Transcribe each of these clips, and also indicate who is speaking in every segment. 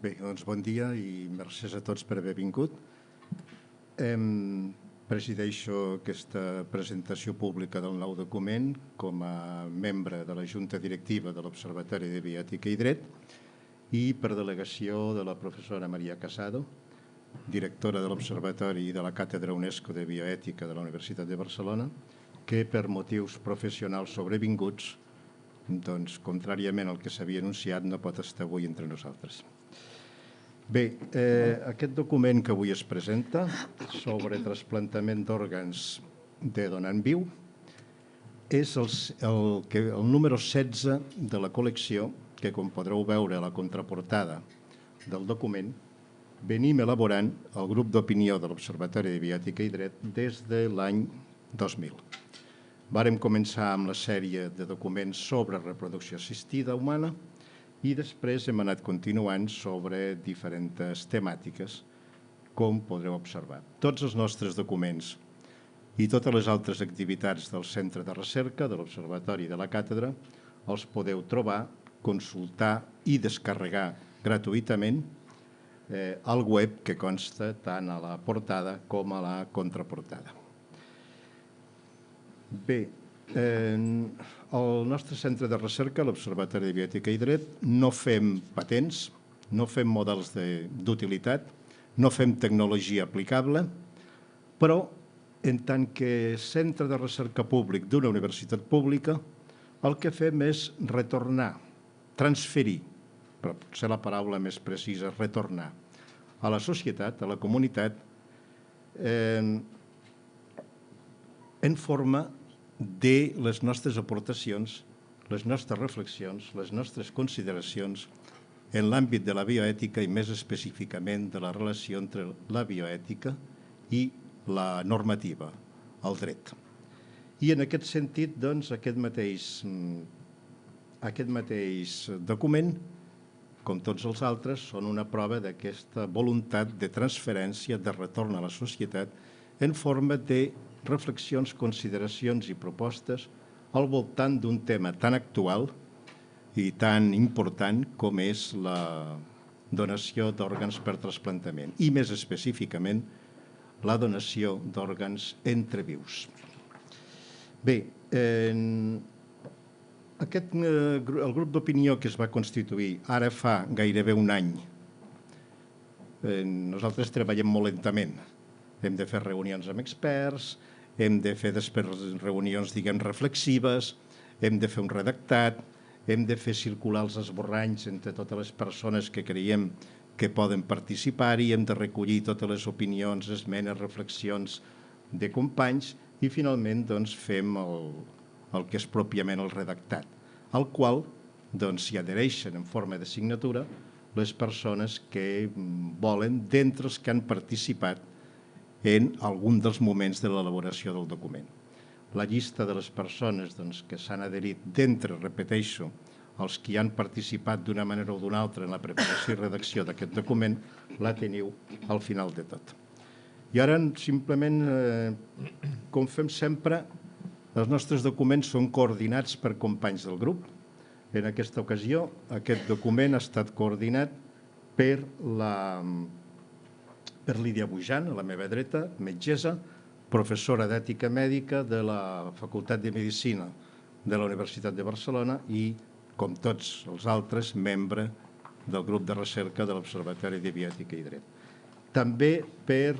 Speaker 1: Bé, doncs bon dia i gràcies a tots per haver vingut. Presideixo aquesta presentació pública del nou document com a membre de la Junta Directiva de l'Observatori de Bioètica i Dret i per delegació de la professora Maria Casado, directora de l'Observatori i de la Càtedra UNESCO de Bioètica de la Universitat de Barcelona, que per motius professionals sobrevinguts, doncs, contràriament al que s'havia anunciat, no pot estar avui entre nosaltres. Bé, aquest document que avui es presenta sobre trasplantament d'òrgans de donant viu és el número 16 de la col·lecció que, com podreu veure a la contraportada del document, venim elaborant el grup d'opinió de l'Observatori de Bioètica i Dret des de l'any 2000. Vàrem començar amb la sèrie de documents sobre reproducció assistida humana i després hem anat continuant sobre diferents temàtiques, com podreu observar. Tots els nostres documents i totes les altres activitats del Centre de Recerca, de l'Observatori i de la Càtedra, els podeu trobar, consultar i descarregar gratuïtament al web que consta tant a la portada com a la contraportada. Bé, al nostre centre de recerca, l'Observatori de Bioètica i Dret, no fem patents, no fem models d'utilitat, no fem tecnologia aplicable, però en tant que centre de recerca públic d'una universitat pública, el que fem és retornar, transferir, però potser la paraula més precisa, retornar a la societat, a la comunitat, en forma de les nostres aportacions, les nostres reflexions, les nostres consideracions en l'àmbit de la bioètica i més específicament de la relació entre la bioètica i la normativa, el dret. I en aquest sentit, doncs, aquest mateix document, com tots els altres, són una prova d'aquesta voluntat de transferència, de retorn a la societat, en forma de reflexions, consideracions i propostes al voltant d'un tema tan actual i tan important com és la donació d'òrgans per trasplantament i, més específicament, la donació d'òrgans entre vius. Bé, el grup d'opinió que es va constituir ara fa gairebé un any, nosaltres treballem molt lentament. Hem de fer reunions amb experts, hem de fer després reunions, reflexives, hem de fer un redactat, hem de fer circular els esborranys entre totes les persones que creiem que poden participar-hi, hem de recollir totes les opinions, esmenes, reflexions de companys i finalment fem el que és pròpiament el redactat, al qual s'hi adhereixen en forma de signatura les persones que volen, d'entre els que han participat en algun dels moments de l'elaboració del document. La llista de les persones que s'han adherit d'entre, repeteixo, els que han participat d'una manera o d'una altra en la preparació i redacció d'aquest document, la teniu al final de tot. I ara, simplement, com fem sempre, els nostres documents són coordinats per companys del grup. En aquesta ocasió, aquest document ha estat coordinat per Lídia Bujan, a la meva dreta, metgessa, professora d'ètica mèdica de la Facultat de Medicina de la Universitat de Barcelona i, com tots els altres, membre del grup de recerca de l'Observatori de Bioètica i Dret. També per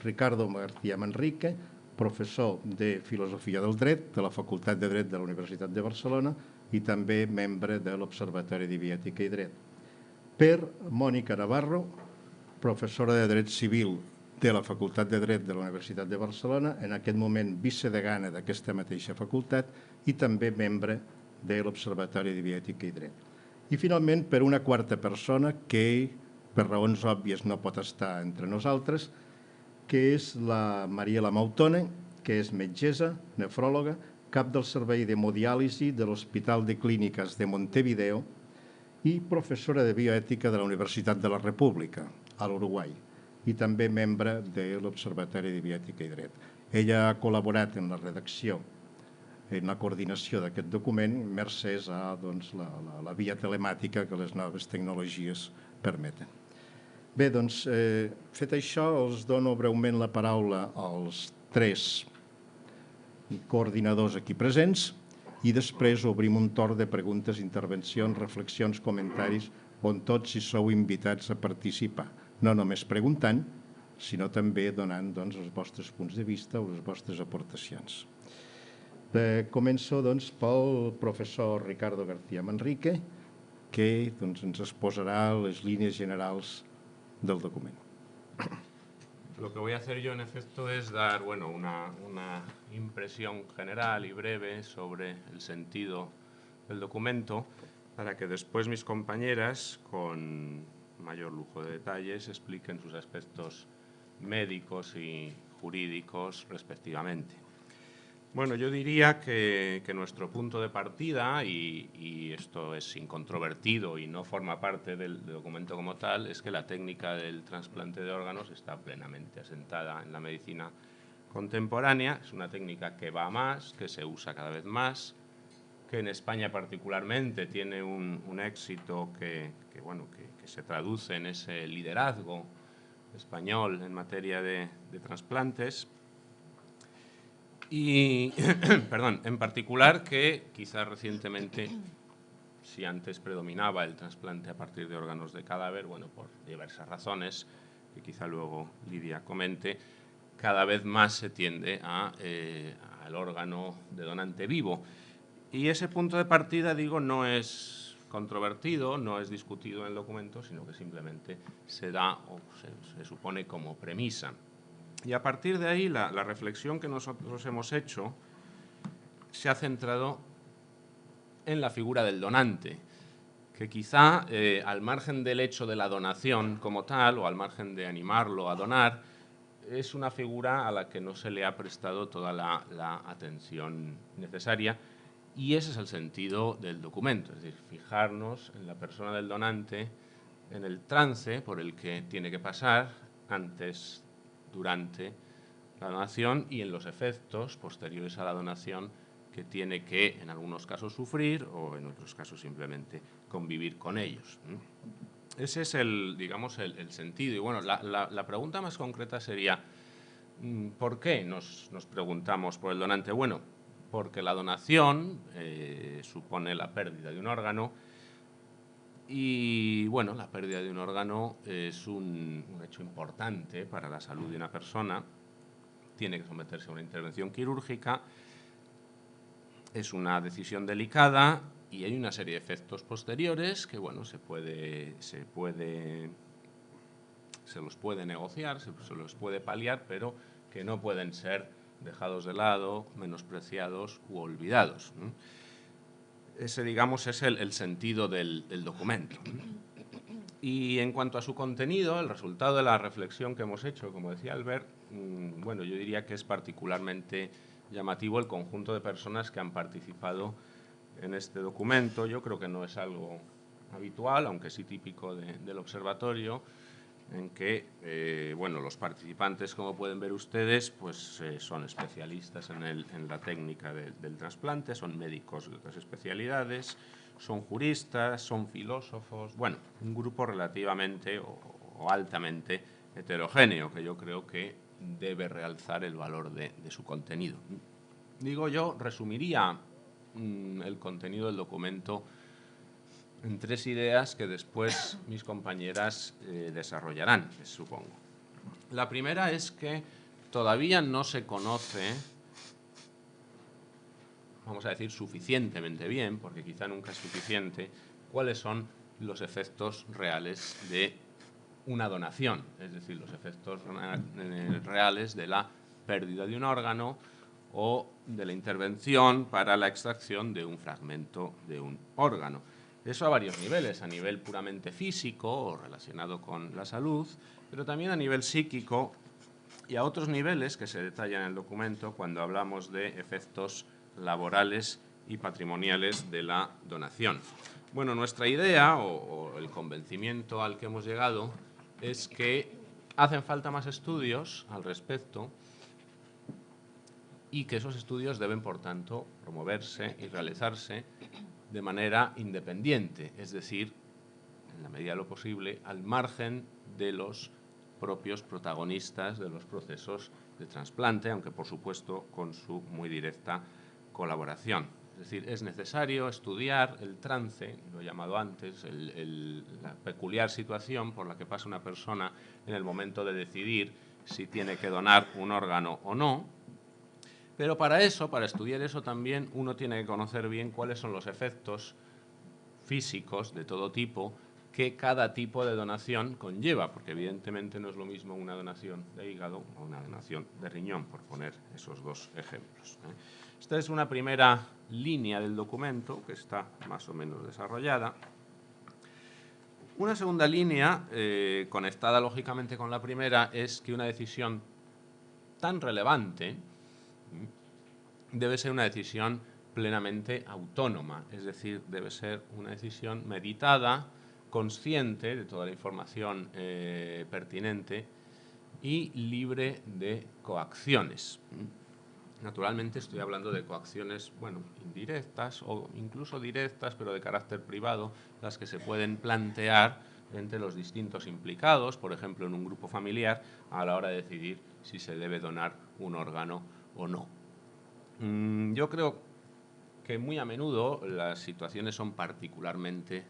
Speaker 1: Ricardo García Manrique, professor de Filosofia del Dret de la Facultat de Dret de la Universitat de Barcelona i també membre de l'Observatori de Bioètica i Dret. Per Mònica Navarro, professora de Dret Civil de la Facultat de Dret de la Universitat de Barcelona, en aquest moment vicedegana d'aquesta mateixa facultat i també membre de l'Observatori de Bioètica i Dret. I finalment per una quarta persona que, per raons òbvies, no pot estar entre nosaltres, que és la Mariela Mautone, que és metgessa, nefròloga, cap del servei d'hemodiàlisi de l'Hospital de Clíniques de Montevideo i professora de bioètica de la Universitat de la República, a l'Uruguai, i també membre de l'Observatori de Bioètica i Dret. Ella ha col·laborat en la redacció, en la coordinació d'aquest document, mercès a la via telemàtica que les noves tecnologies permeten. Bé, doncs, fet això, els dono breument la paraula als 3 coordinadors aquí presents i després obrim un torn de preguntes, intervencions, reflexions, comentaris, on tots hi sou invitats a participar. No només preguntant, sinó també donant els vostres punts de vista o les vostres aportacions. Començo pel professor Ricardo García Manrique, que ens exposarà les línies generals del documento.
Speaker 2: Lo que voy a hacer yo, en efecto, es dar una impresión general y breve sobre el sentido del documento, para que después mis compañeras, con mayor lujo de detalles, expliquen sus aspectos médicos y jurídicos respectivamente. Bueno, yo diría que nuestro punto de partida, y esto es incontrovertido y no forma parte del documento como tal, es que la técnica del trasplante de órganos está plenamente asentada en la medicina contemporánea. Es una técnica que va a más, que se usa cada vez más, que en España particularmente tiene un éxito que se traduce en ese liderazgo español en materia de trasplantes. Y, perdón, en particular que quizás recientemente, si antes predominaba el trasplante a partir de órganos de cadáver, por diversas razones, que quizá luego Lidia comente, cada vez más se tiende al órgano de donante vivo. Y ese punto de partida, digo, no es controvertido, no es discutido en el documento, sino que simplemente se da o se supone como premisa. Y a partir de ahí, la reflexión que nosotros hemos hecho se ha centrado en la figura del donante, que quizá, al margen del hecho de la donación como tal, o al margen de animarlo a donar, es una figura a la que no se le ha prestado toda la atención necesaria, y ese es el sentido del documento, es decir, fijarnos en la persona del donante, en el trance por el que tiene que pasar antes, durante la donación y en los efectos posteriores a la donación que tiene que, en algunos casos, sufrir o en otros casos simplemente convivir con ellos. Ese es el sentido. Y bueno, la pregunta más concreta sería, ¿por qué nos preguntamos por el donante? Bueno, porque la donación supone la pérdida de un órgano. Y bueno, la pérdida de un órgano es un hecho importante para la salud de una persona. Tiene que someterse a una intervención quirúrgica. Es una decisión delicada y hay una serie de efectos posteriores que se los puede negociar, se los puede paliar, pero que no pueden ser dejados de lado, menospreciados u olvidados. Ese, digamos, es el sentido del documento. Y en cuanto a su contenido, el resultado de la reflexión que hemos hecho, como decía Albert, yo diría que es particularmente llamativo el conjunto de personas que han participado en este documento. Yo creo que no es algo habitual, aunque sí típico del observatorio, en que los participantes, como pueden ver ustedes, son especialistas en la técnica del trasplante, son médicos de otras especialidades, son juristas, son filósofos, un grupo relativamente o altamente heterogéneo, que yo creo que debe realzar el valor de su contenido. Digo, yo resumiría el contenido del documento en 3 ideas que después mis compañeras desarrollarán, supongo. La primera es que todavía no se conoce, vamos a decir, suficientemente bien, porque quizá nunca es suficiente, cuáles son los efectos reales de una donación, es decir, los efectos reales de la pérdida de un órgano o de la intervención para la extracción de un fragmento de un órgano. Eso a varios niveles, a nivel puramente físico o relacionado con la salud, pero también a nivel psíquico y a otros niveles que se detallan en el documento cuando hablamos de efectos laborales y patrimoniales de la donación. Bueno, nuestra idea o el convencimiento al que hemos llegado es que hacen falta más estudios al respecto y que esos estudios deben, por tanto, promoverse y realizarse de manera independiente, es decir, en la medida de lo posible, al margen de los propios protagonistas de los procesos de trasplante, aunque por supuesto con su muy directa colaboración. Es decir, es necesario estudiar el trance, lo he llamado antes, la peculiar situación por la que pasa una persona en el momento de decidir si tiene que donar un órgano o no. Pero para eso, para estudiar eso también, uno tiene que conocer bien cuáles son los efectos físicos de todo tipo que cada tipo de donación conlleva, porque evidentemente no es lo mismo una donación de hígado o una donación de riñón, por poner esos dos ejemplos. Esta es una primera línea del documento que está más o menos desarrollada. Una segunda línea, conectada lógicamente con la primera, es que una decisión tan relevante debe ser una decisión plenamente autónoma, es decir, debe ser una decisión meditada, consciente de toda la información pertinente y libre de coacciones. Naturalmente estoy hablando de coacciones, bueno, indirectas o incluso directas, pero de carácter privado, las que se pueden plantear entre los distintos implicados, por ejemplo, en un grupo familiar, a la hora de decidir si se debe donar un órgano o no. Yo creo que muy a menudo las situaciones son particularmente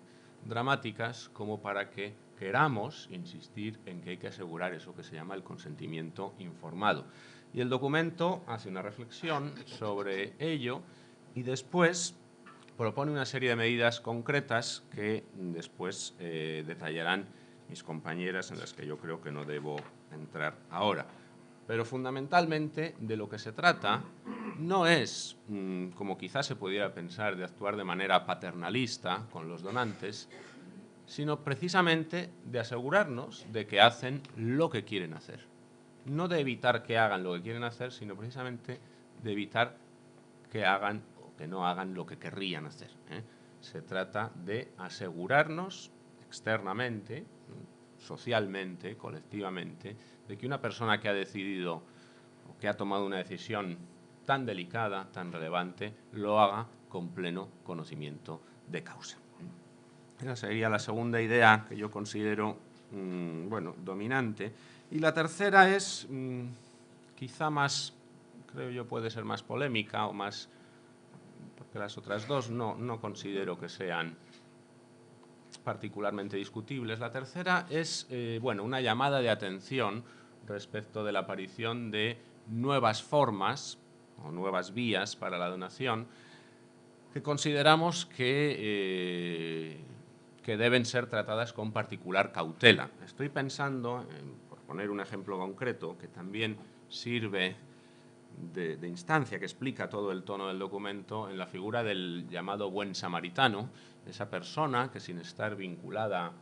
Speaker 2: dramáticas como para que queramos insistir en que hay que asegurar eso que se llama el consentimiento informado. Y el documento hace una reflexión sobre ello y después propone una serie de medidas concretas que después detallarán mis compañeras, en las que yo creo que no debo entrar ahora. Pero fundamentalmente de lo que se trata no es, como quizás se pudiera pensar, de actuar de manera paternalista con los donantes, sino precisamente de asegurarnos de que hacen lo que quieren hacer. No de evitar que hagan lo que quieren hacer, sino precisamente de evitar que hagan o que no hagan lo que querrían hacer. Se trata de asegurarnos externamente, socialmente, colectivamente, de que una persona que ha decidido o que ha tomado una decisión tan delicada, tan relevante, lo haga con pleno conocimiento de causa. Esa sería la segunda idea que yo considero bueno, dominante. Y la tercera es quizá más, creo yo, puede ser más polémica o más, porque las otras dos no considero que sean particularmente discutibles. La tercera es bueno, una llamada de atención respecto de la aparición de nuevas formas o nuevas vías para la donación que consideramos que deben ser tratadas con particular cautela. Estoy pensando, por poner un ejemplo concreto, que también sirve de instancia, que explica todo el tono del documento, en la figura del llamado buen samaritano, esa persona que sin estar vinculada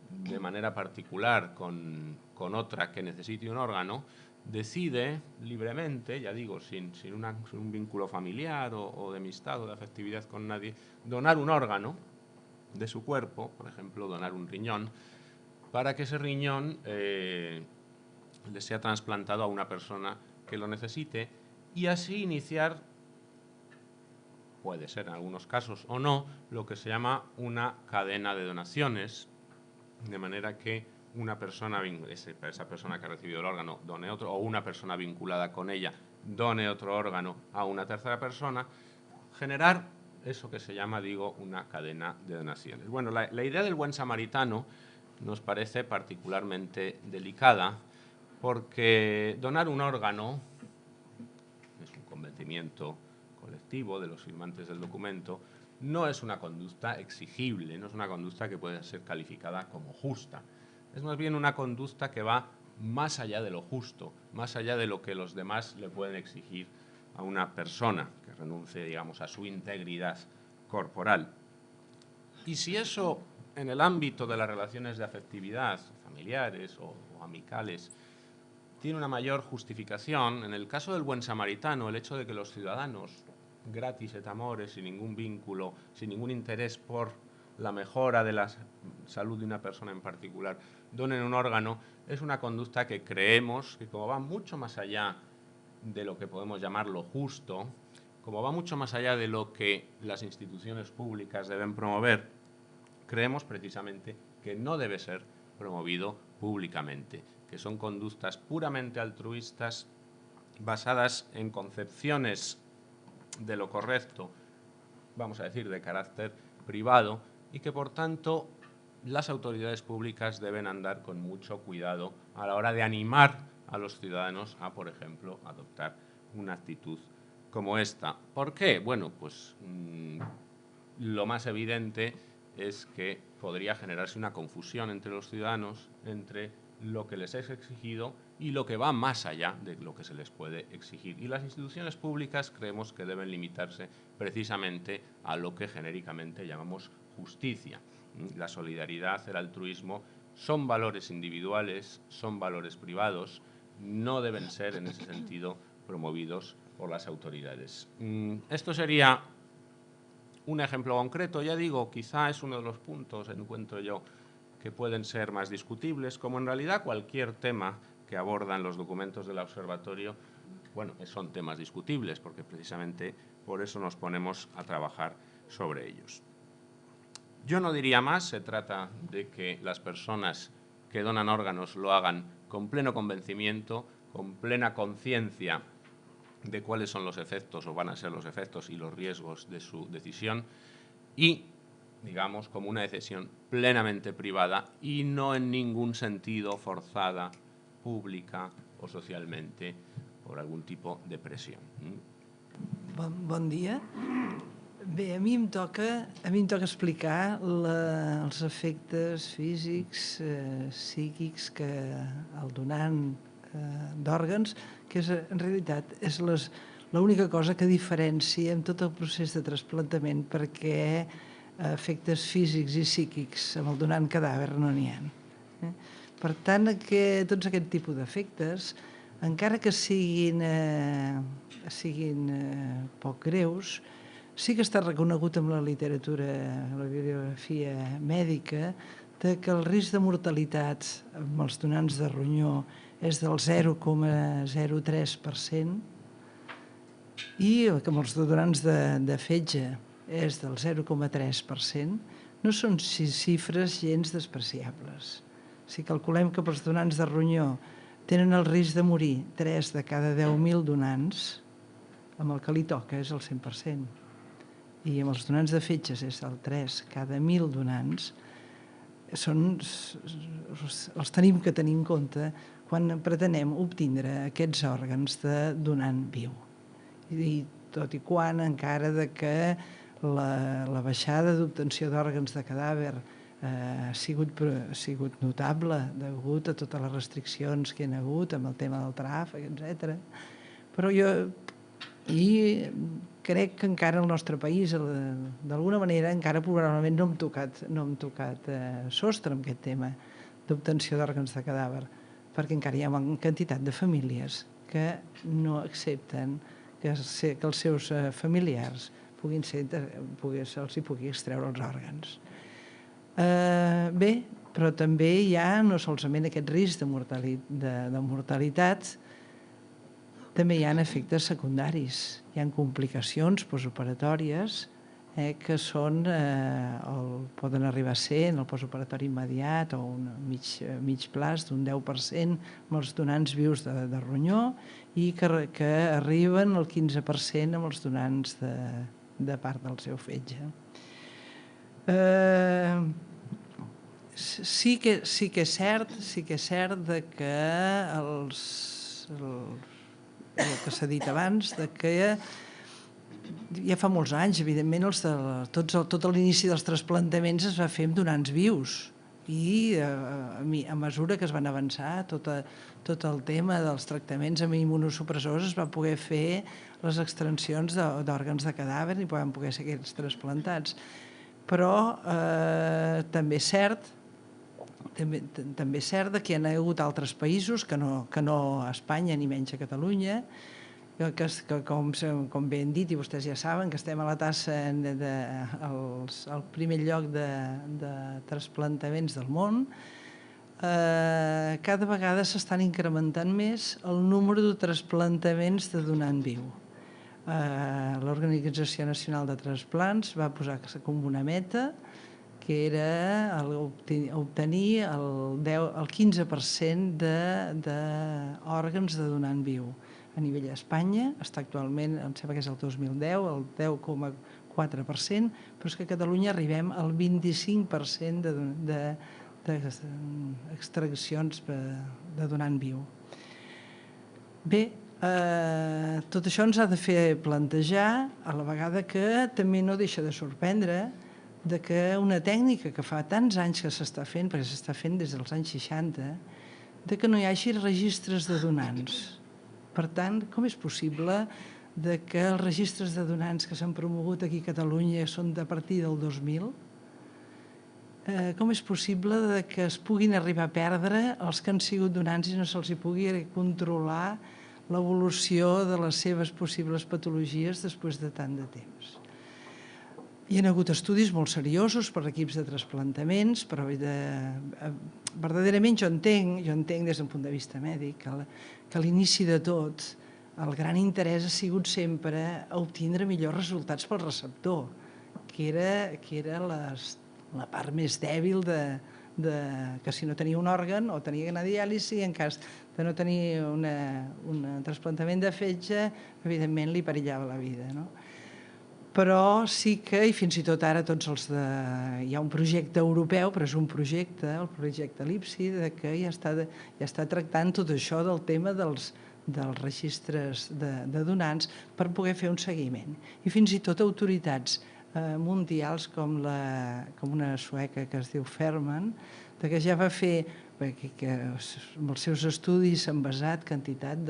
Speaker 2: de manera particular con otra que necesite un órgano, decide libremente, ya digo, sin un vínculo familiar o de amistad o de afectividad con nadie, donar un órgano de su cuerpo, por ejemplo, donar un riñón, para que ese riñón le sea trasplantado a una persona que lo necesite y así iniciar, puede ser en algunos casos o no, lo que se llama una cadena de donaciones, de manera que una persona, esa persona que ha recibido el órgano done otro, o una persona vinculada con ella done otro órgano a una tercera persona, generar eso que se llama, digo, una cadena de donaciones. Bueno, la idea del buen samaritano nos parece particularmente delicada porque donar un órgano es un convencimiento colectivo de los firmantes del documento, no es una conducta exigible, no es una conducta que pueda ser calificada como justa. Es más bien una conducta que va más allá de lo justo, más allá de lo que los demás le pueden exigir a una persona que renuncie, digamos, a su integridad corporal. Y si eso en el ámbito de las relaciones de afectividad, familiares o amicales, tiene una mayor justificación, en el caso del buen samaritano, el hecho de que los ciudadanos, gratis et amore, sin ningún vínculo, sin ningún interés por la mejora de la salud de una persona en particular, donen un órgano, es una conducta que creemos que, como va mucho más allá de lo que podemos llamar lo justo, como va mucho más allá de lo que las instituciones públicas deben promover, creemos precisamente que no debe ser promovido públicamente, que son conductas puramente altruistas basadas en concepciones de lo correcto, vamos a decir, de carácter privado, y que, por tanto, las autoridades públicas deben andar con mucho cuidado a la hora de animar a los ciudadanos a, por ejemplo, adoptar una actitud como esta. ¿Por qué? Bueno, pues lo más evidente es que podría generarse una confusión entre los ciudadanos entre lo que les es exigido y lo que va más allá de lo que se les puede exigir. Y las instituciones públicas creemos que deben limitarse precisamente a lo que genéricamente llamamos justicia. La solidaridad, el altruismo son valores individuales, son valores privados, no deben ser en ese sentido promovidos por las autoridades. Esto sería un ejemplo concreto, ya digo, quizá es uno de los puntos, encuentro yo, que pueden ser más discutibles, como en realidad cualquier tema que abordan los documentos del observatorio, bueno, son temas discutibles, porque precisamente por eso nos ponemos a trabajar sobre ellos. Yo no diría más, se trata de que las personas que donan órganos lo hagan con pleno convencimiento, con plena conciencia de cuáles son los efectos o van a ser los efectos y los riesgos de su decisión y, digamos, como una decisión plenamente privada y no en ningún sentido forzada, pública o socialmente por algún tipo de presión.
Speaker 3: Bon dia. Bé, a mi em toca explicar els efectes físics, psíquics que el donant d'òrgans, que en realitat és l'única cosa que diferencia en tot el procés de trasplantament, perquè efectes físics i psíquics amb el donant cadàver no n'hi ha. Per tant, tots aquest tipus d'efectes, encara que siguin poc greus, sí que està reconegut amb la literatura, la bibliografia mèdica, que el risc de mortalitat amb els donants de ronyó és del 0,03% i que amb els donants de fetge és del 0,3%, no són xifres gens despreciables. Si calculem que pels donants de ronyó tenen el risc de morir 3 de cada 10.000 donants, amb el que li toca és el 100%. I amb els donants de fetges és el 3 cada 1.000 donants, els tenim que tenir en compte quan pretenem obtindre aquests òrgans de donant viu. I tot i quan encara que la baixada d'obtenció d'òrgans de cadàver ha sigut notable degut a totes les restriccions que hi ha hagut amb el tema del tràfic, etc. Però jo crec que encara el nostre país, d'alguna manera, encara probablement no hem tocat sostre amb aquest tema d'obtenció d'òrgans de cadàver, perquè encara hi ha una quantitat de famílies que no accepten que els seus familiars se'ls pugui extreure els òrgans. Bé, però també hi ha no solament aquest risc de mortalitat, també hi ha efectes secundaris, hi ha complicacions postoperatòries que poden arribar a ser en el postoperatori immediat o un mig plaç d'un 10% amb els donants vius de ronyó i que arriben al 15% amb els donants de part del seu fetge. Sí que és cert que el que s'ha dit abans, que ja fa molts anys, evidentment, tot l'inici dels trasplantaments es va fer amb donants vius i a mesura que es van avançar tot el tema dels tractaments amb immunosupressors es va poder fer les extraccions d'òrgans de cadàver i van poder ser aquests trasplantats. Però també és cert que hi ha hagut altres països, que no a Espanya ni menys a Catalunya, que com bé han dit i vostès ja saben que estem a la tassa al primer lloc de trasplantaments del món, cada vegada s'estan incrementant més el número de trasplantaments de donant viu. L'Organització Nacional de Trasplants va posar com una meta que era obtenir el 15% d'òrgans de donant viu. A nivell d'Espanya està actualment, em sembla que és el 2010, el 10,4%, però és que a Catalunya arribem al 25% d'extraccions de donant viu. Bé, tot això ens ha de fer plantejar, a la vegada que també no deixa de sorprendre de que una tècnica que fa tants anys que s'està fent, perquè s'està fent des dels anys 60, de que no hi hagi registres de donants. Per tant, com és possible que els registres de donants que s'han promogut aquí a Catalunya són de partir del 2000? Com és possible que es puguin arribar a perdre els que han sigut donants i no se'ls pugui controlar l'evolució de les seves possibles patologies després de tant de temps? Hi ha hagut estudis molt seriosos per equips de trasplantaments, però verdaderament jo entenc des d'un punt de vista mèdic que a l'inici de tot el gran interès ha sigut sempre a obtindre millors resultats pel receptor, que era la part més dèbil que si no tenia un òrgan o tenia que anar a diàlisi, en cas de no tenir un trasplantament de fetge, evidentment li perillava la vida, no? Però sí que, i fins i tot ara hi ha un projecte europeu, però és un projecte, el projecte Elipsi, que ja està tractant tot això del tema dels registres de donants per poder fer un seguiment. I fins i tot autoritats mundials com una sueca que es diu Ferman, que ja va fer, que amb els seus estudis s'han basat quantitat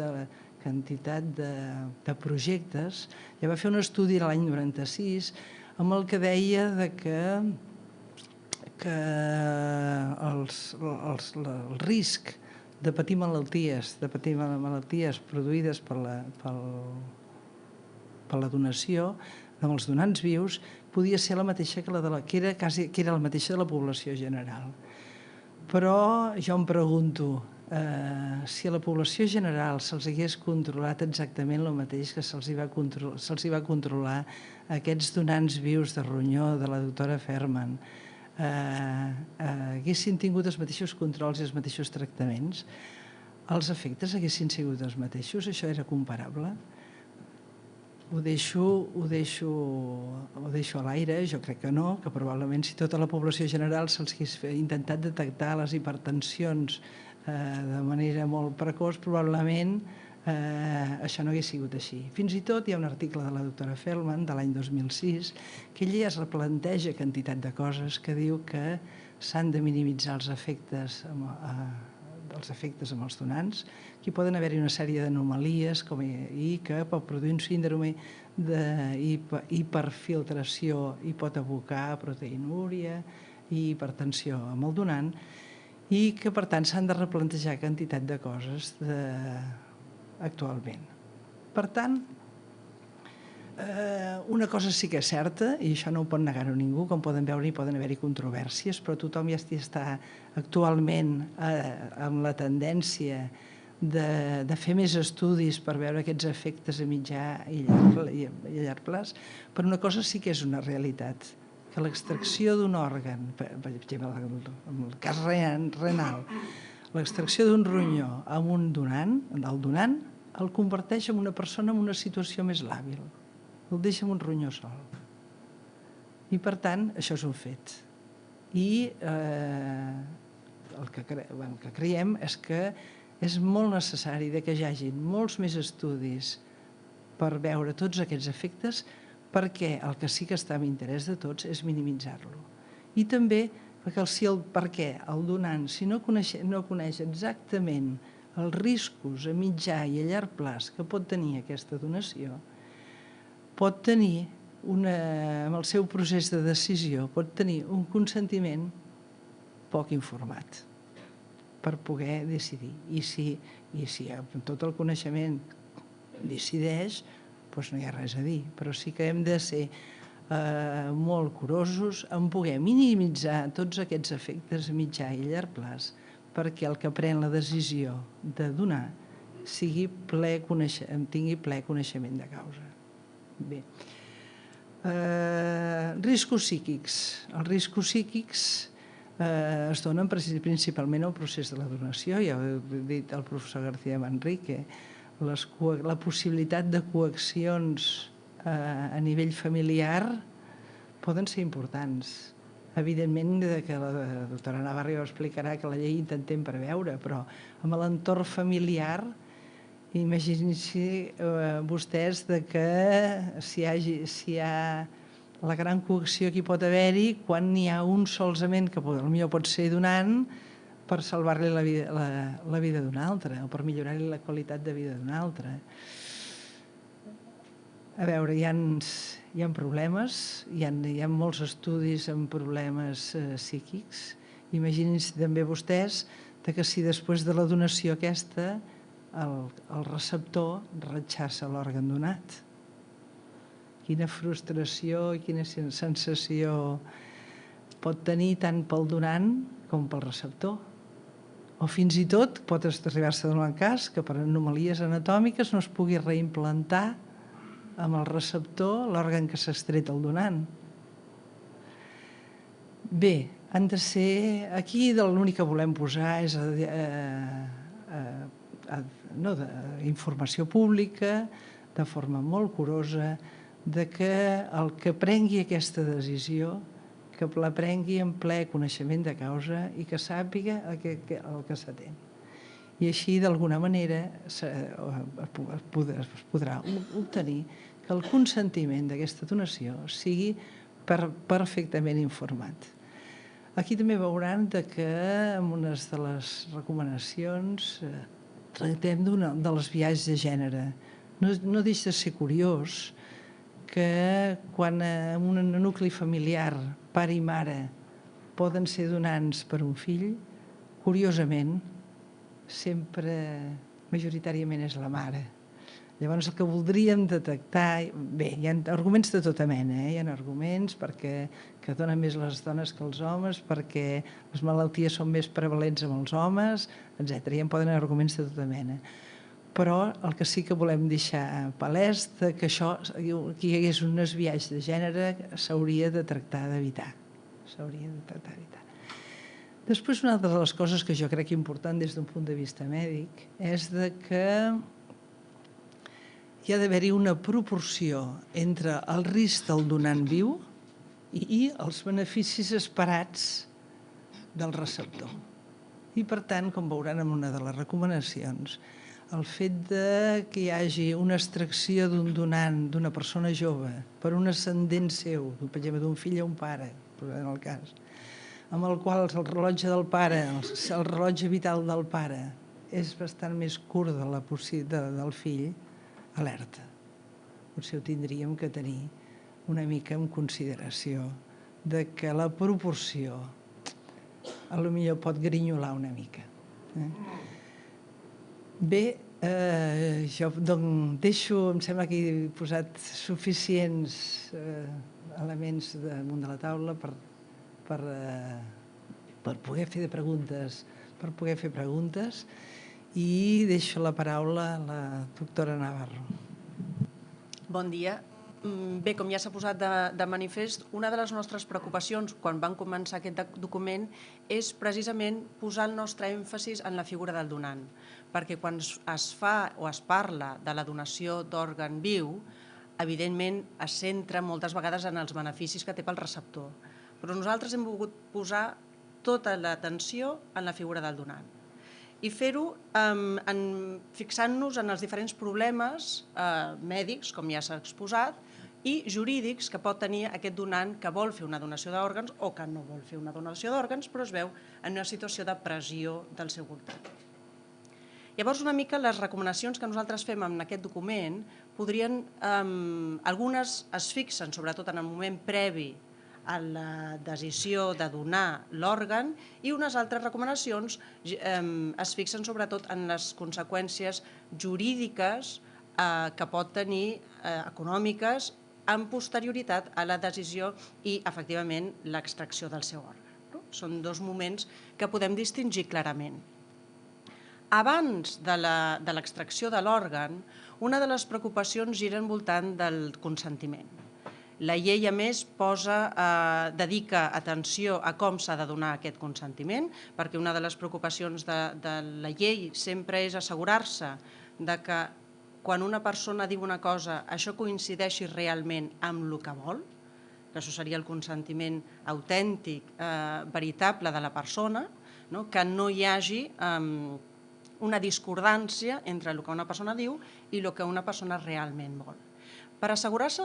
Speaker 3: de projectes, ja va fer un estudi l'any 96 amb el que deia que el risc de patir malalties produïdes per la donació dels donants vius podia ser la mateixa que era la mateixa de la població general. Però jo em pregunto, si a la població general se'ls hagués controlat exactament el mateix que se'ls va controlar aquests donants vius de ronyó de la doctora Ferman, haguessin tingut els mateixos controls i els mateixos tractaments, els efectes haguessin sigut els mateixos? Això era comparable? Ho deixo a l'aire, jo crec que no, que probablement si tota la població general se'ls hagués intentat detectar les hipertensions de manera molt precoç, probablement això no hagués sigut així. Fins i tot hi ha un article de la doctora Feldman de l'any 2006 que ella ja es replanteja quantitat de coses que diu que s'han de minimitzar els efectes amb els donants, que hi poden haver-hi una sèrie d'anomalies i que pot produir un síndrome d'hiperfiltració i pot abocar a proteinúria i hipertensió amb el donant, i que per tant s'han de replantejar quantitat de coses actualment. Per tant, una cosa sí que és certa, i això no ho pot negar-ho ningú, com poden veure hi poden haver-hi controvèrsies, però tothom ja està actualment amb la tendència de fer més estudis per veure aquests efectes a mitjà i llarg plaç, però una cosa sí que és una realitat, que l'extracció d'un òrgan, per exemple, en el cas renal, l'extracció d'un ronyó amb un donant, el donant, el converteix en una persona en una situació més làbil, el deixa amb un ronyó sol. I per tant, això és un fet. I el que creiem és que és molt necessari que hi hagi molts més estudis per veure tots aquests efectes, perquè el que sí que està en interès de tots és minimitzar-lo. I també perquè el donant, si no coneix exactament els riscos a mitjà i a llarg plaç que pot tenir aquesta donació, pot tenir, amb el seu procés de decisió, pot tenir un consentiment poc informat per poder decidir. I si amb tot el coneixement decideix, doncs no hi ha res a dir, però sí que hem de ser molt curosos en poder minimitzar tots aquests efectes a mitjà i llarg plaç perquè el que pren la decisió de donar tingui ple coneixement de causa. Bé, riscos psíquics. Els riscos psíquics es donen principalment al procés de la donació. Ja ho ha dit el professor García Manrique. La possibilitat de coaccions a nivell familiar poden ser importants. Evidentment que la doctora Navarro explicarà que la llei intentem preveure, però amb l'entorn familiar, imaginin-se vostès que si hi ha la gran coacció que hi pot haver-hi quan n'hi ha un solament que potser pot ser donant per salvar-li la vida d'un altre o per millorar-li la qualitat de vida d'un altre. A veure, hi ha problemes, hi ha molts estudis amb problemes psíquics. Imaginin-se també vostès que si després de la donació aquesta el receptor rechaça l'òrgan donat. Quina frustració i quina sensació pot tenir tant pel donant com pel receptor. O fins i tot pot arribar-se a donar el cas que per anomalies anatòmiques no es pugui reimplantar amb el receptor l'òrgan que s'ha extret al donant. Bé, han de ser... Aquí l'únic que volem posar és informació pública, de forma molt curosa, de que el que prengui aquesta decisió, que la prengui en ple coneixement de causa i que sàpiga el que s'atén. I així, d'alguna manera, es podrà obtenir que el consentiment d'aquesta donació sigui perfectament informat. Aquí també veuran que en una de les recomanacions tractem de les viatges de gènere. No deixa de ser curiós que quan en un nucli familiar pare i mare poden ser donants per un fill, curiosament, sempre majoritàriament és la mare. Llavors el que voldríem detectar... Bé, hi ha arguments de tota mena, hi ha arguments que donen més les dones que els homes, perquè les malalties són més prevalents amb els homes, etc. Hi poden haver arguments de tota mena. Però el que sí que volem deixar palès que això, que hi hagués unes viatges de gènere, s'hauria de tractar d'evitar. S'hauria de tractar d'evitar. Després, una altra de les coses que jo crec important des d'un punt de vista mèdic és que hi ha d'haver-hi una proporció entre el risc del donant viu i els beneficis esperats del receptor. I, per tant, com veuran en una de les recomanacions, el fet que hi hagi una extracció d'un donant, d'una persona jove, per un ascendent seu, per exemple, d'un fill a un pare, en el cas, amb el qual el rellotge del pare, el rellotge vital del pare, és bastant més curt del fill, alerta. Potser ho tindríem que tenir una mica en consideració de que la proporció potser pot grinyolar una mica. Bé, jo deixo, em sembla que he posat suficients elements damunt de la taula per poder fer preguntes i deixo la paraula a la doctora Navarro.
Speaker 4: Bon dia. Bé, com ja s'ha posat de manifest, una de les nostres preocupacions quan vam començar aquest document és precisament posar el nostre èmfasis en la figura del donant, perquè quan es fa o es parla de la donació d'òrgan viu, evidentment es centra moltes vegades en els beneficis que té pel receptor, però nosaltres hem volgut posar tota l'atenció en la figura del donant i fer-ho fixant-nos en els diferents problemes mèdics, com ja s'ha exposat, i jurídics que pot tenir aquest donant que vol fer una donació d'òrgans o que no vol fer una donació d'òrgans, però es veu en una situació de pressió del seu voltant. Llavors, una mica les recomanacions que nosaltres fem en aquest document podrien... Algunes es fixen, sobretot en el moment previ a la decisió de donar l'òrgan, i unes altres recomanacions es fixen sobretot en les conseqüències jurídiques que pot tenir, econòmiques, en posterioritat a la decisió i, efectivament, l'extracció del seu òrgan. Són dos moments que podem distingir clarament. Abans de l'extracció de l'òrgan, una de les preocupacions gira al voltant del consentiment. La llei, a més, dedica atenció a com s'ha de donar aquest consentiment, perquè una de les preocupacions de la llei sempre és assegurar-se que quan una persona diu una cosa, això coincideixi realment amb el que vol, que això seria el consentiment autèntic, veritable de la persona, que no hi hagi una discordància entre el que una persona diu i el que una persona realment vol. Per assegurar-se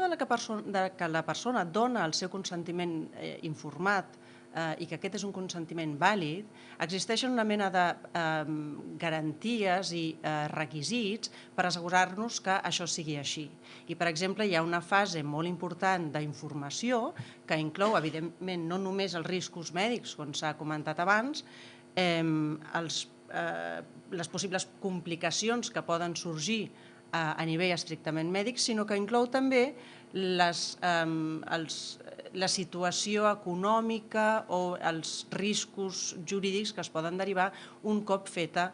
Speaker 4: que la persona dona el seu consentiment informat i que aquest és un consentiment vàlid, existeixen una mena de garanties i requisits per assegurar-nos que això sigui així. I, per exemple, hi ha una fase molt important d'informació que inclou, evidentment, no només els riscos mèdics, com s'ha comentat abans, les possibles complicacions que poden sorgir a nivell estrictament mèdic, sinó que inclou també la situació econòmica o els riscos jurídics que es poden derivar un cop feta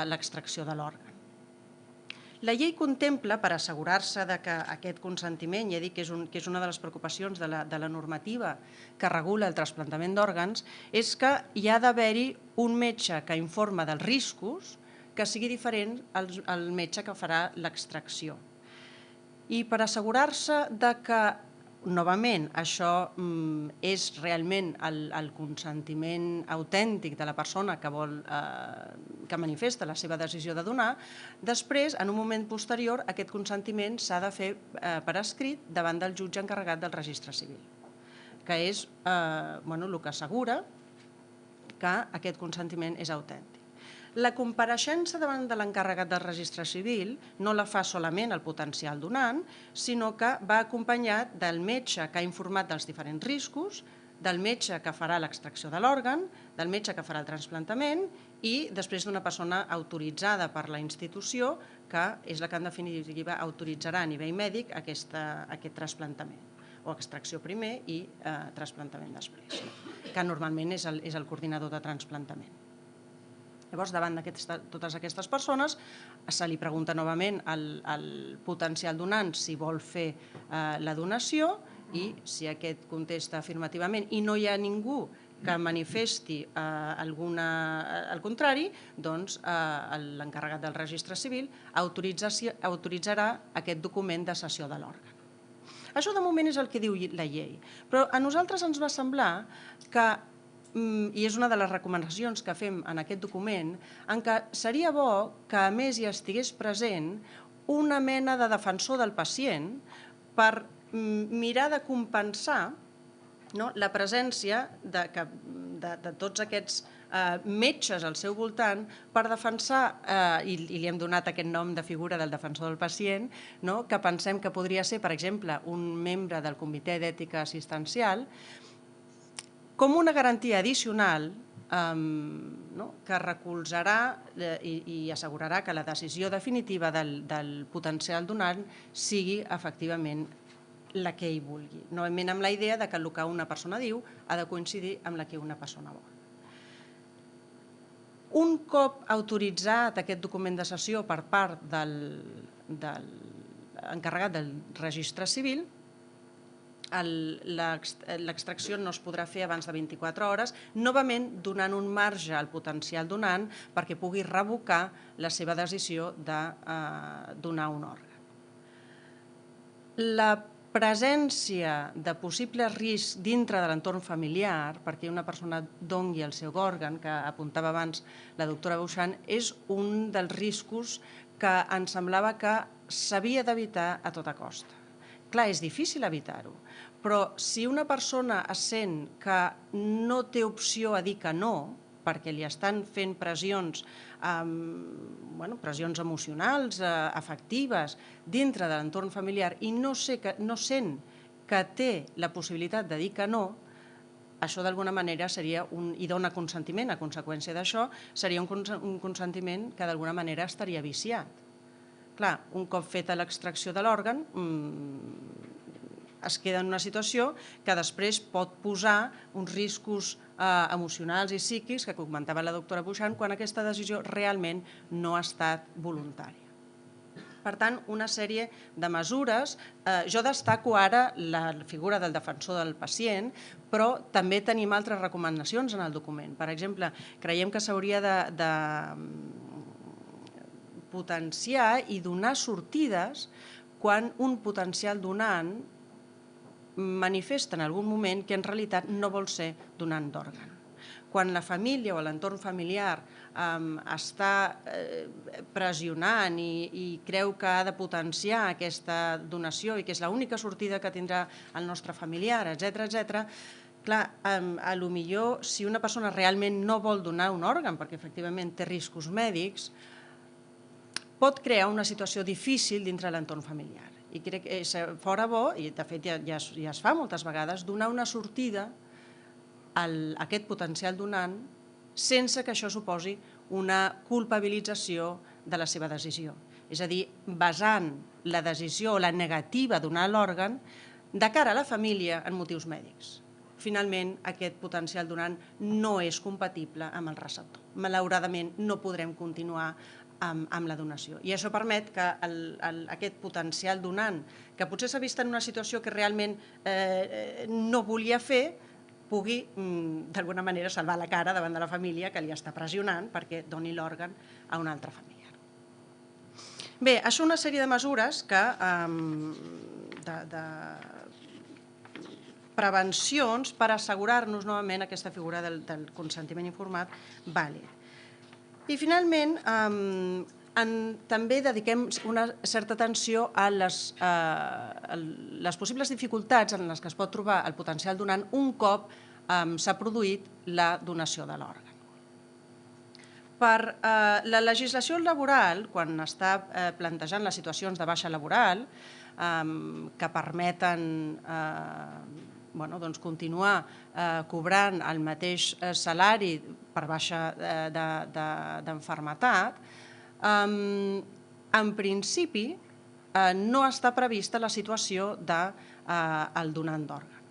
Speaker 4: l'extracció de l'òrgan. La llei contempla, per assegurar-se que aquest consentiment, ja dic que és una de les preocupacions de la normativa que regula el trasplantament d'òrgans, és que hi ha d'haver-hi un metge que informa dels riscos que sigui diferent al metge que farà l'extracció. I per assegurar-se que, novament, això és realment el consentiment autèntic de la persona que manifesta la seva decisió de donar, després, en un moment posterior, aquest consentiment s'ha de fer per escrit davant del jutge encarregat del registre civil, que és el que assegura que aquest consentiment és autèntic. La compareixença davant de l'encarregat del registre civil no la fa solament el potencial donant, sinó que va acompanyat del metge que ha informat dels diferents riscos, del metge que farà l'extracció de l'òrgan, del metge que farà el trasplantament i després d'una persona autoritzada per la institució, que és la que en definitiva autoritzarà a nivell mèdic aquest trasplantament, o extracció primer i trasplantament després, que normalment és el coordinador de trasplantament. Llavors, davant de totes aquestes persones, se li pregunta novament al potencial donant si vol fer la donació i si aquest contesta afirmativament i no hi ha ningú que manifesti el contrari, doncs l'encarregat del registre civil autoritzarà aquest document de cessió de l'òrgan. Això de moment és el que diu la llei, però a nosaltres ens va semblar que, i és una de les recomanacions que fem en aquest document, en què seria bo que a més hi estigués present una mena de defensor del pacient per mirar de compensar la presència de tots aquests metges al seu voltant per defensar, i li hem donat aquest nom de figura del defensor del pacient, que pensem que podria ser, per exemple, un membre del comitè d'ètica assistencial, com una garantia addicional que recolzarà i assegurarà que la decisió definitiva del potencial donant sigui efectivament la que ell vulgui, novament amb la idea que el que una persona diu ha de coincidir amb la que una persona vol. Un cop autoritzat aquest document de cessió per part de l'encarregat del registre civil, l'extracció no es podrà fer abans de 24 hores, novament donant un marge al potencial donant perquè pugui revocar la seva decisió de donar un òrgan. La presència de possibles riscs dintre de l'entorn familiar, perquè una persona doni el seu òrgan, que apuntava abans la doctora Bouchan, és un dels riscos que ens semblava que s'havia d'evitar a tota costa. Clar, és difícil evitar-ho, però si una persona es sent que no té opció a dir que no, perquè li estan fent pressions emocionals, afectives, dintre de l'entorn familiar i no sent que té la possibilitat de dir que no, això d'alguna manera seria, i dona consentiment a conseqüència d'això, seria un consentiment que d'alguna manera estaria viciat. Clar, un cop feta l'extracció de l'òrgan, es queda en una situació que després pot posar uns riscos emocionals i psíquics que comentava la doctora Bouchan quan aquesta decisió realment no ha estat voluntària. Per tant, una sèrie de mesures. Jo destaco ara la figura del defensor del pacient, però també tenim altres recomanacions en el document. Per exemple, creiem que s'hauria de potenciar i donar sortides quan un potencial donant manifesta en algun moment que en realitat no vol ser donant d'òrgan. Quan la família o l'entorn familiar està pressionant i creu que ha de potenciar aquesta donació i que és l'única sortida que tindrà el nostre familiar, etc., clar, potser si una persona realment no vol donar un òrgan perquè efectivament té riscos mèdics, pot crear una situació difícil dintre l'entorn familiar. I crec que fora bo, i de fet ja es fa moltes vegades, donar una sortida a aquest potencial donant sense que això suposi una culpabilització de la seva decisió. És a dir, basant la decisió o la negativa a donar l'òrgan de cara a la família en motius mèdics. Finalment, aquest potencial donant no és compatible amb el receptor. Malauradament, no podrem continuar amb la donació. I això permet que aquest potencial donant, que potser s'ha vist en una situació que realment no volia fer, pugui, d'alguna manera, salvar la cara davant de la família que li està pressionant perquè doni l'òrgan a un altre familiar. Bé, això és una sèrie de mesures de prevencions per assegurar-nos novament aquesta figura del consentiment informat vàlid. I finalment, també dediquem una certa atenció a les possibles dificultats en les que es pot trobar el potencial donant un cop s'ha produït la donació de l'òrgan. Per la legislació laboral, quan està plantejant les situacions de baixa laboral que permeten continuar cobrant el mateix salari per baixa d'enfermetat, en principi no està prevista la situació del donant d'òrgan.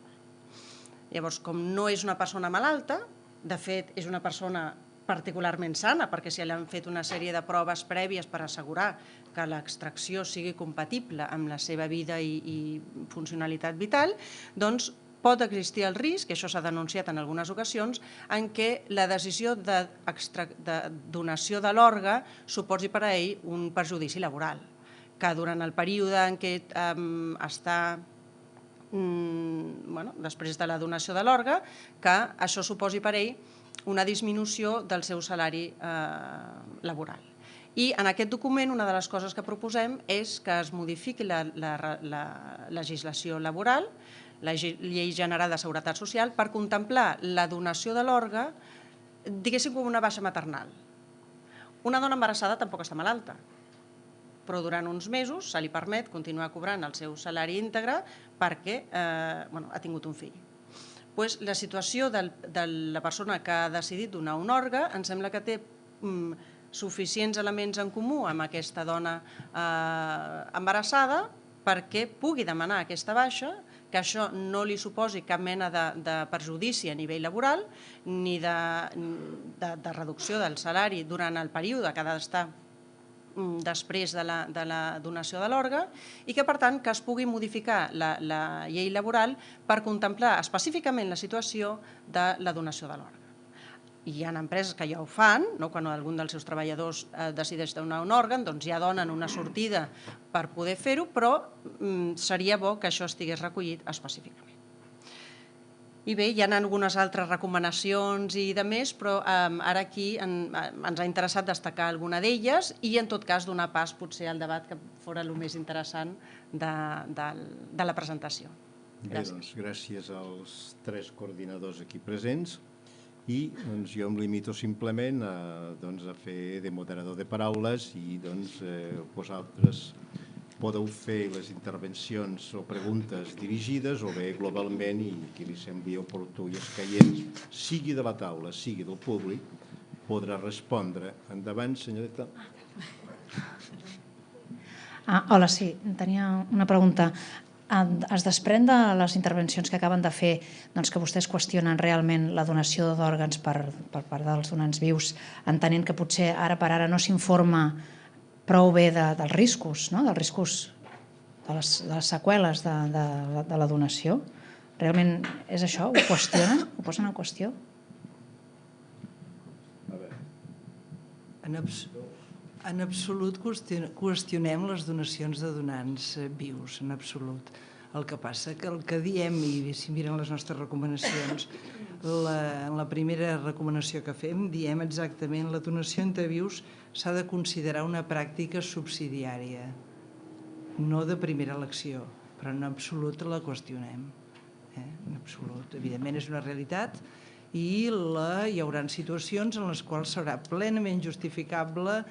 Speaker 4: Llavors, com no és una persona malalta, de fet és una persona particularment sana, perquè si li han fet una sèrie de proves prèvies per assegurar que l'extracció sigui compatible amb la seva vida i funcionalitat vital, doncs pot existir el risc, i això s'ha denunciat en algunes ocasions, en què la decisió de donació de l'òrgan suposi per a ell un perjudici laboral, que durant el període en què està després de la donació de l'òrgan, que això suposi per a ell una disminució del seu salari laboral. I en aquest document una de les coses que proposem és que es modifiqui la legislació laboral, la Llei General de Seguretat Social, per contemplar la donació de l'òrgan, diguéssim, com una baixa maternal. Una dona embarassada tampoc està malalta, però durant uns mesos se li permet continuar cobrant el seu salari íntegre perquè ha tingut un fill. La situació de la persona que ha decidit donar un òrgan em sembla que té suficients elements en comú amb aquesta dona embarassada perquè pugui demanar aquesta baixa, que això no li suposi cap mena de perjudici a nivell laboral ni de reducció del salari durant el període que ha d'estar després de la donació de l'òrgan i que, per tant, que es pugui modificar la llei laboral per contemplar específicament la situació de la donació de l'òrgan. Hi ha empreses que ja ho fan, quan algun dels seus treballadors decideix donar un òrgan, doncs ja donen una sortida per poder fer-ho, però seria bo que això estigués recollit específicament. I bé, hi ha algunes altres recomanacions i de més, però ara aquí ens ha interessat destacar alguna d'elles i, en tot cas, donar pas potser al debat que fora el més interessant de la presentació.
Speaker 1: Bé, doncs gràcies als tres coordinadors aquí presents i jo em limito simplement a fer de moderador de paraules i vosaltres podeu fer les intervencions o preguntes dirigides o bé globalment i qui li sembli oportú i escaient, sigui de la taula, sigui del públic, podrà respondre. Endavant, senyoreta.
Speaker 5: Hola, sí, tenia una pregunta. Es desprèn de les intervencions que acaben de fer que vostès qüestionen realment la donació d'òrgans per part dels donants vius, entenent que potser ara per ara no s'informa prou bé dels riscos, dels riscos de les seqüeles de la donació. Realment és això? Ho qüestionen? Ho posen en qüestió?
Speaker 3: En absolut qüestionem les donacions de donants vius, en absolut. El que passa que el que diem, i si miren les nostres recomanacions, en la primera recomanació que fem, diem exactament la donació entre vius s'ha de considerar una pràctica subsidiària, no de primera elecció, però en absolut la qüestionem. En absolut. Evidentment és una realitat i hi haurà situacions en les quals serà plenament justificable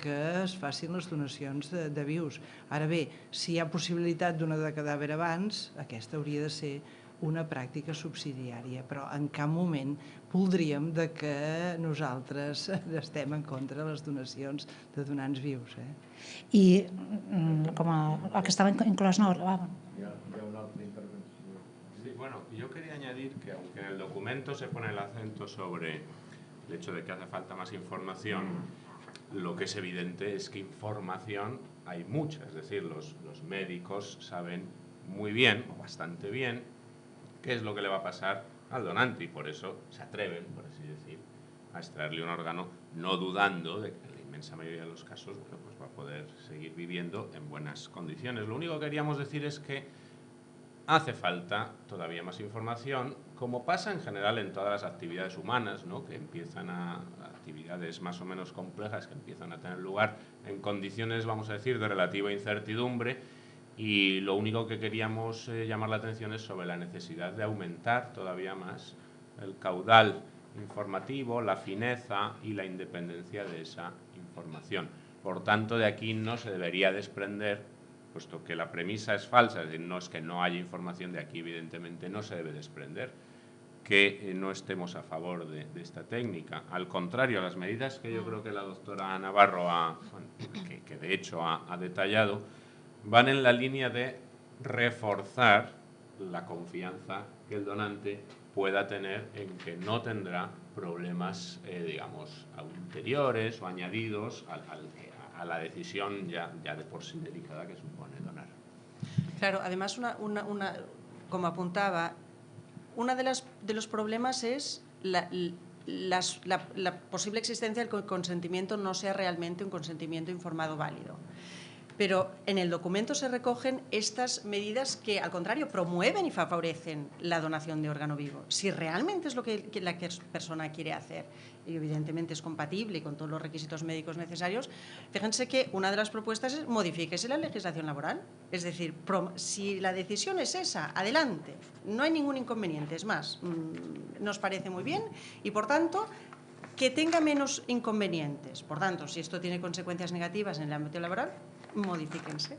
Speaker 3: que es facin les donacions de vius. Ara bé, si hi ha possibilitat d'una de cadàver abans, aquesta hauria de ser una pràctica subsidiària, però en cap moment voldríem que nosaltres estem en contra de les donacions de donants vius.
Speaker 5: I com el que estava inclòs...
Speaker 1: Hi ha una altra intervenció.
Speaker 2: Sí, bueno, yo quería añadir que aunque en el documento se pone el acento sobre el hecho de que hace falta más información, lo que es evidente es que información hay mucha, es decir, los médicos saben muy bien, o bastante bien, qué es lo que le va a pasar al donante y por eso se atreven, por así decir, a extraerle un órgano, no dudando de que en la inmensa mayoría de los casos pues va a poder seguir viviendo en buenas condiciones. Lo único que queríamos decir es que hace falta todavía más información, como pasa en general en todas las actividades humanas, ¿no? Que empiezan actividades más o menos complejas que empiezan a tener lugar en condiciones, vamos a decir, de relativa incertidumbre, y lo único que queríamos llamar la atención es sobre la necesidad de aumentar todavía más el caudal informativo, la fineza y la independencia de esa información. Por tanto, de aquí no se debería desprender, puesto que la premisa es falsa, es decir, no es que no haya información, de aquí evidentemente no se debe desprender que no estemos a favor de esta técnica. Al contrario, las medidas que yo creo que la doctora Navarro que de hecho ha detallado, van en la línea de reforzar la confianza que el donante pueda tener en que no tendrá problemas, digamos, ulteriores o añadidos a la decisión ya de por sí delicada que supone donar.
Speaker 4: Claro, además, como apuntaba, uno de los problemas es la posible existencia del que el consentimiento no sea realmente un consentimiento informado válido. Pero en el documento se recogen estas medidas que, al contrario, promueven y favorecen la donación de órgano vivo. Si realmente es lo que la persona quiere hacer, y evidentemente es compatible con todos los requisitos médicos necesarios, fíjense que una de las propuestas es modifíquese la legislación laboral. Es decir, si la decisión es esa, adelante, no hay ningún inconveniente. Es más, nos parece muy bien y, por tanto, que tenga menos inconvenientes. Por tanto, si esto tiene consecuencias negativas en el ámbito laboral, modifíquense.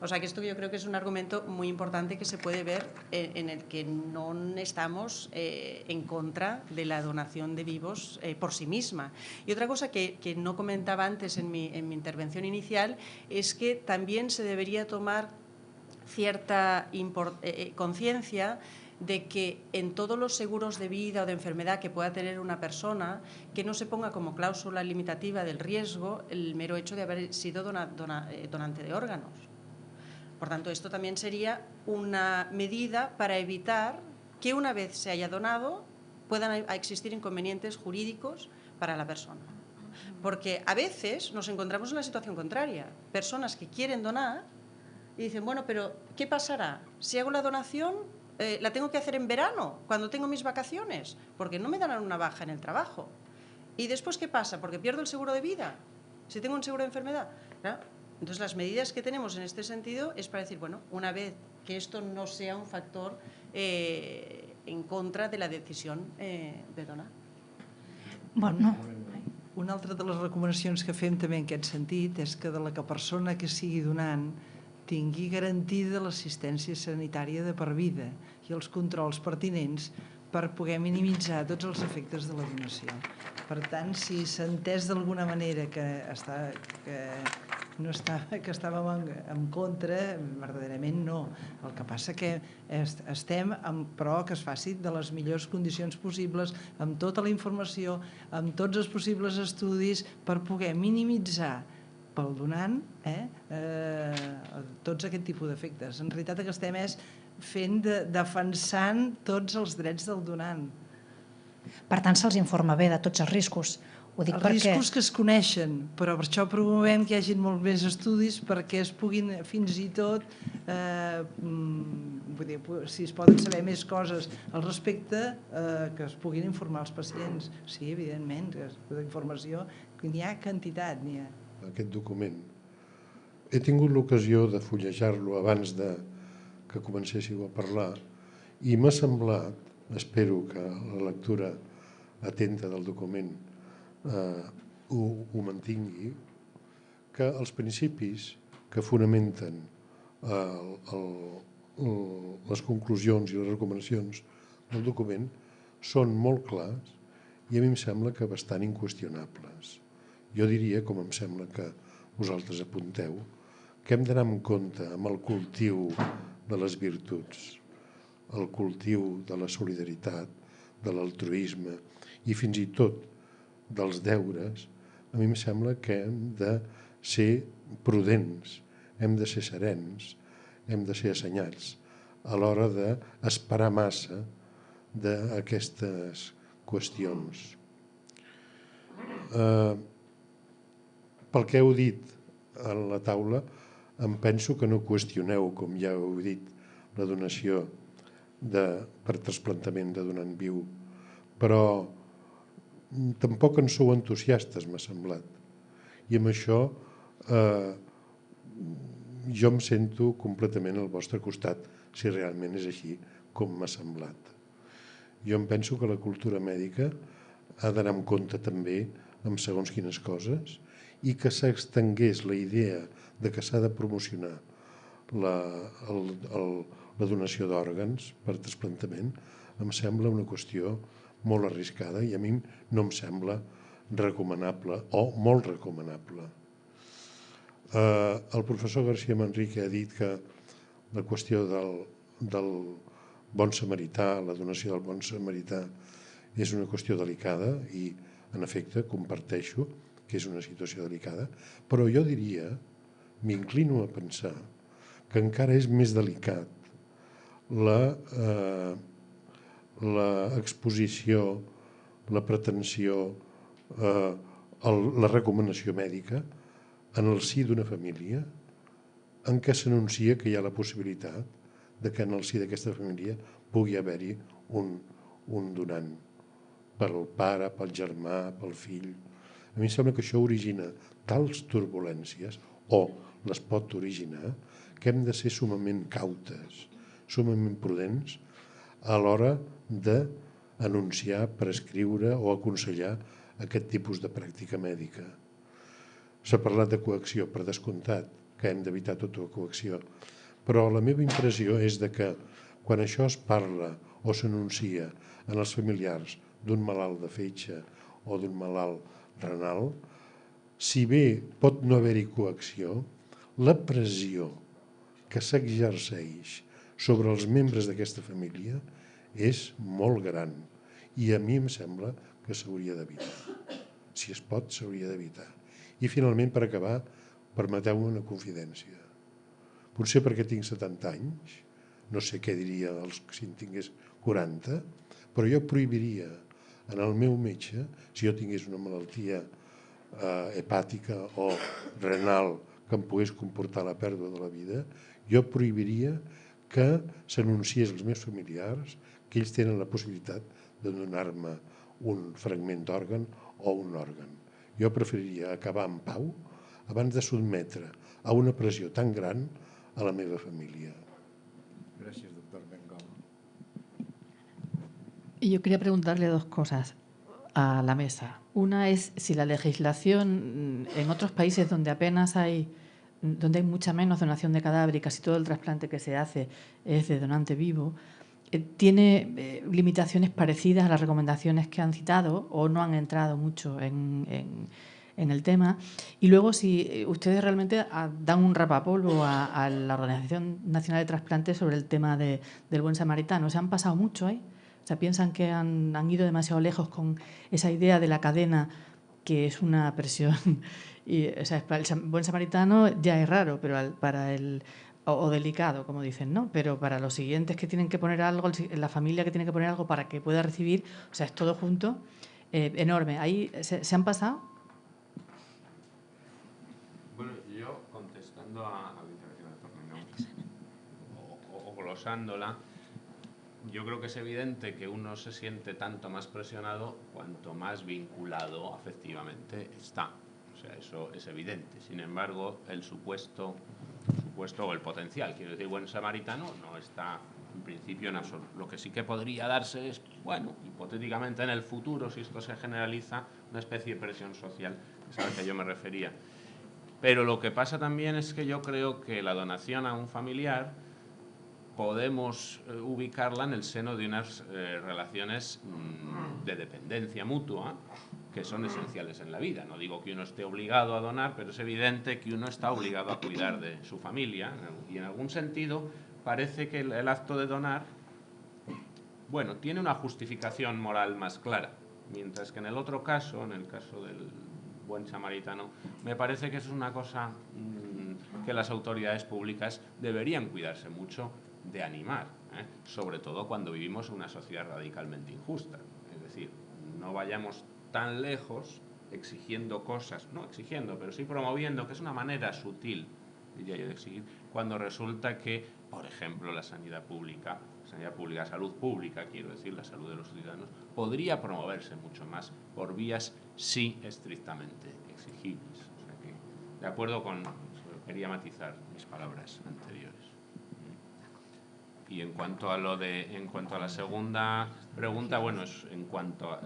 Speaker 4: O sea que esto yo creo que es un argumento muy importante que se puede ver en el que no estamos en contra de la donación de vivos por sí misma. Y otra cosa que no comentaba antes en mi intervención inicial es que también se debería tomar cierta conciencia de que en todos los seguros de vida o de enfermedad que pueda tener una persona, que no se ponga como cláusula limitativa del riesgo el mero hecho de haber sido donante de órganos. Por tanto, esto también sería una medida para evitar que una vez se haya donado puedan existir inconvenientes jurídicos para la persona. Porque a veces nos encontramos en la situación contraria. Personas que quieren donar y dicen, bueno, pero ¿qué pasará? Si hago la donación, la tengo que hacer en verano, cuando tengo mis vacaciones, porque no me darán una baja en el trabajo. ¿Y después qué pasa? Porque pierdo el seguro de vida, si tengo un seguro de enfermedad. ¿No? Entonces, las medidas que tenemos en este sentido es para decir, bueno, una vez que esto no sea un factor en contra de la decisión de donar.
Speaker 5: Bueno,
Speaker 3: Una altra de les recomanacions que fem també en aquest sentit és que de la persona que sigui donant tingui garantida l'assistència sanitària de per vida i els controls pertinents per poder minimitzar tots els efectes de la donació. Per tant, si s'ha entès d'alguna manera que estàvem en contra, verdaderament no. El que passa que estem però que es faci de les millors condicions possibles, amb tota la informació, amb tots els possibles estudis, per poder minimitzar pel donant, tots aquest tipus d'efectes. En realitat el que estem és defensant tots els drets del donant.
Speaker 5: Per tant, se'ls informa bé de tots els riscos. Ho dic
Speaker 3: Els riscos que es coneixen, però per això promovem que hi hagi molt més estudis perquè es puguin fins i tot, vull dir, si es poden saber més coses al respecte, que es puguin informar els pacients. Sí, evidentment, d'informació, n'hi ha quantitat, n'hi ha.
Speaker 6: Aquest document. He tingut l'ocasió de fullejar-lo abans que comencéssiu a parlar i m'ha semblat, espero que la lectura atenta del document ho mantingui, que els principis que fonamenten les conclusions i les recomanacions del document són molt clars i a mi em sembla que bastant inqüestionables. Jo diria, com em sembla que vosaltres apunteu, que hem d'anar amb compte amb el cultiu de les virtuts, el cultiu de la solidaritat, de l'altruisme i fins i tot dels deures. A mi em sembla que hem de ser prudents, hem de ser serens, hem de ser assenyats a l'hora d'esperar massa d'aquestes qüestions. Pel que heu dit a la taula, em penso que no qüestioneu, com ja heu dit, la donació per trasplantament de donant viu, però tampoc en sou entusiastes, m'ha semblat. I amb això jo em sento completament al vostre costat, si realment és així com m'ha semblat. Jo em penso que la cultura mèdica ha d'anar en compte també amb segons quines coses i que s'estengués la idea de que s'ha de promocionar la donació d'òrgans per trasplantament em sembla una qüestió molt arriscada i a mi no em sembla recomanable o molt recomanable. El professor García Manrique ha dit que la qüestió del bon samarità, la donació del bon samarità, és una qüestió delicada i, en efecte, comparteixo que és una situació delicada, però jo diria, m'inclino a pensar, que encara és més delicat l'exposició, la pretensió, la recomanació mèdica en el si d'una família en què s'anuncia que hi ha la possibilitat de que en el si d'aquesta família pugui haver-hi un donant pel pare, pel germà, pel fill. A mi em sembla que això origina tals turbulències, o les pot originar, que hem de ser sumament cautes, sumament prudents a l'hora d'anunciar, prescriure o aconsellar aquest tipus de pràctica mèdica. S'ha parlat de coacció, per descomptat, que hem d'evitar tota coacció, però la meva impressió és que quan això es parla o s'anuncia en els familiars d'un malalt de fetge o d'un malalt renal, si bé pot no haver-hi coacció, la pressió que s'exerceix sobre els membres d'aquesta família és molt gran i a mi em sembla que s'hauria d'evitar. Si es pot, s'hauria d'evitar. I finalment, per acabar, permeteu-me una confidència. Potser perquè tinc 70 anys, no sé què diria si en tingués 40, però jo prohibiria en el meu metge, si jo tingués una malaltia hepàtica o renal que em pogués comportar la pèrdua de la vida, jo prohibiria que s'anunciés als meus familiars que ells tenen la possibilitat de donar-me un fragment d'òrgan o un òrgan. Jo preferiria acabar en pau abans de sotmetre a una pressió tan gran a la meva família.
Speaker 1: Gràcies, doctor Bengal.
Speaker 7: Y yo quería preguntarle dos cosas a la mesa. Una es si la legislación en otros países donde apenas hay, donde hay mucha menos donación de cadáver y casi todo el trasplante que se hace es de donante vivo, ¿tiene limitaciones parecidas a las recomendaciones que han citado o no han entrado mucho en el tema? Y luego, si ustedes realmente dan un rapapolvo a la Organización Nacional de Trasplantes sobre el tema del buen samaritano. ¿Se han pasado mucho ahí? O sea, ¿piensan que han ido demasiado lejos con esa idea de la cadena, que es una presión Y, o sea, para el buen samaritano ya es raro, pero para el... O delicado, como dicen, ¿no? Pero para los siguientes que tienen que poner algo, la familia que tiene que poner algo para que pueda recibir, o sea, es todo junto, enorme. Ahí se han pasado.
Speaker 2: Bueno, yo contestando a o glosándola, yo creo que es evidente que uno se siente tanto más presionado cuanto más vinculado afectivamente está. O sea, eso es evidente. Sin embargo, el supuesto o el potencial, quiero decir, buen samaritano, no está en principio en absoluto. Lo que sí que podría darse es, bueno, hipotéticamente en el futuro, si esto se generaliza, una especie de presión social, es a la que yo me refería. Pero lo que pasa también es que yo creo que la donación a un familiar podemos ubicarla en el seno de unas relaciones de dependencia mutua que son esenciales en la vida. No digo que uno esté obligado a donar, pero es evidente que uno está obligado a cuidar de su familia, y en algún sentido parece que el acto de donar, bueno, tiene una justificación moral más clara, mientras que en el otro caso, en el caso del buen samaritano, me parece que es una cosa que las autoridades públicas deberían cuidarse mucho de animar, sobre todo cuando vivimos en una sociedad radicalmente injusta. Es decir, no vayamos tan lejos exigiendo cosas, no exigiendo, pero sí promoviendo, que es una manera sutil, diría yo, de exigir, cuando resulta que, por ejemplo, la sanidad pública, salud pública, quiero decir, la salud de los ciudadanos, podría promoverse mucho más por vías sí estrictamente exigibles. O sea que, de acuerdo con, quería matizar mis palabras anteriores. Y en cuanto a la segunda pregunta, bueno, es en cuanto a,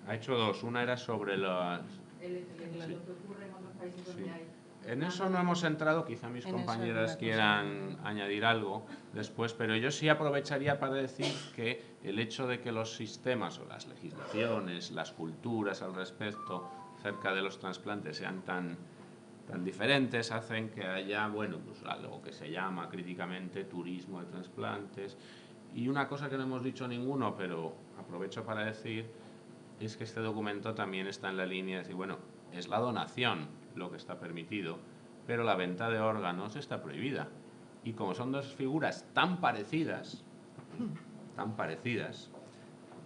Speaker 2: ha hecho dos. Una era sobre las...
Speaker 7: Lo que ocurre en otros países donde hay...
Speaker 2: En eso no hemos entrado, quizá mis compañeras quieran añadir algo después, pero yo sí aprovecharía para decir que el hecho de que los sistemas o las legislaciones, las culturas al respecto acerca de los trasplantes sean tan diferentes, hacen que haya, bueno, pues algo que se llama críticamente turismo de trasplantes. Y una cosa que no hemos dicho ninguno, pero aprovecho para decir, es que este documento también está en la línea de decir, bueno, es la donación lo que está permitido, pero la venta de órganos está prohibida. Y como son dos figuras tan parecidas,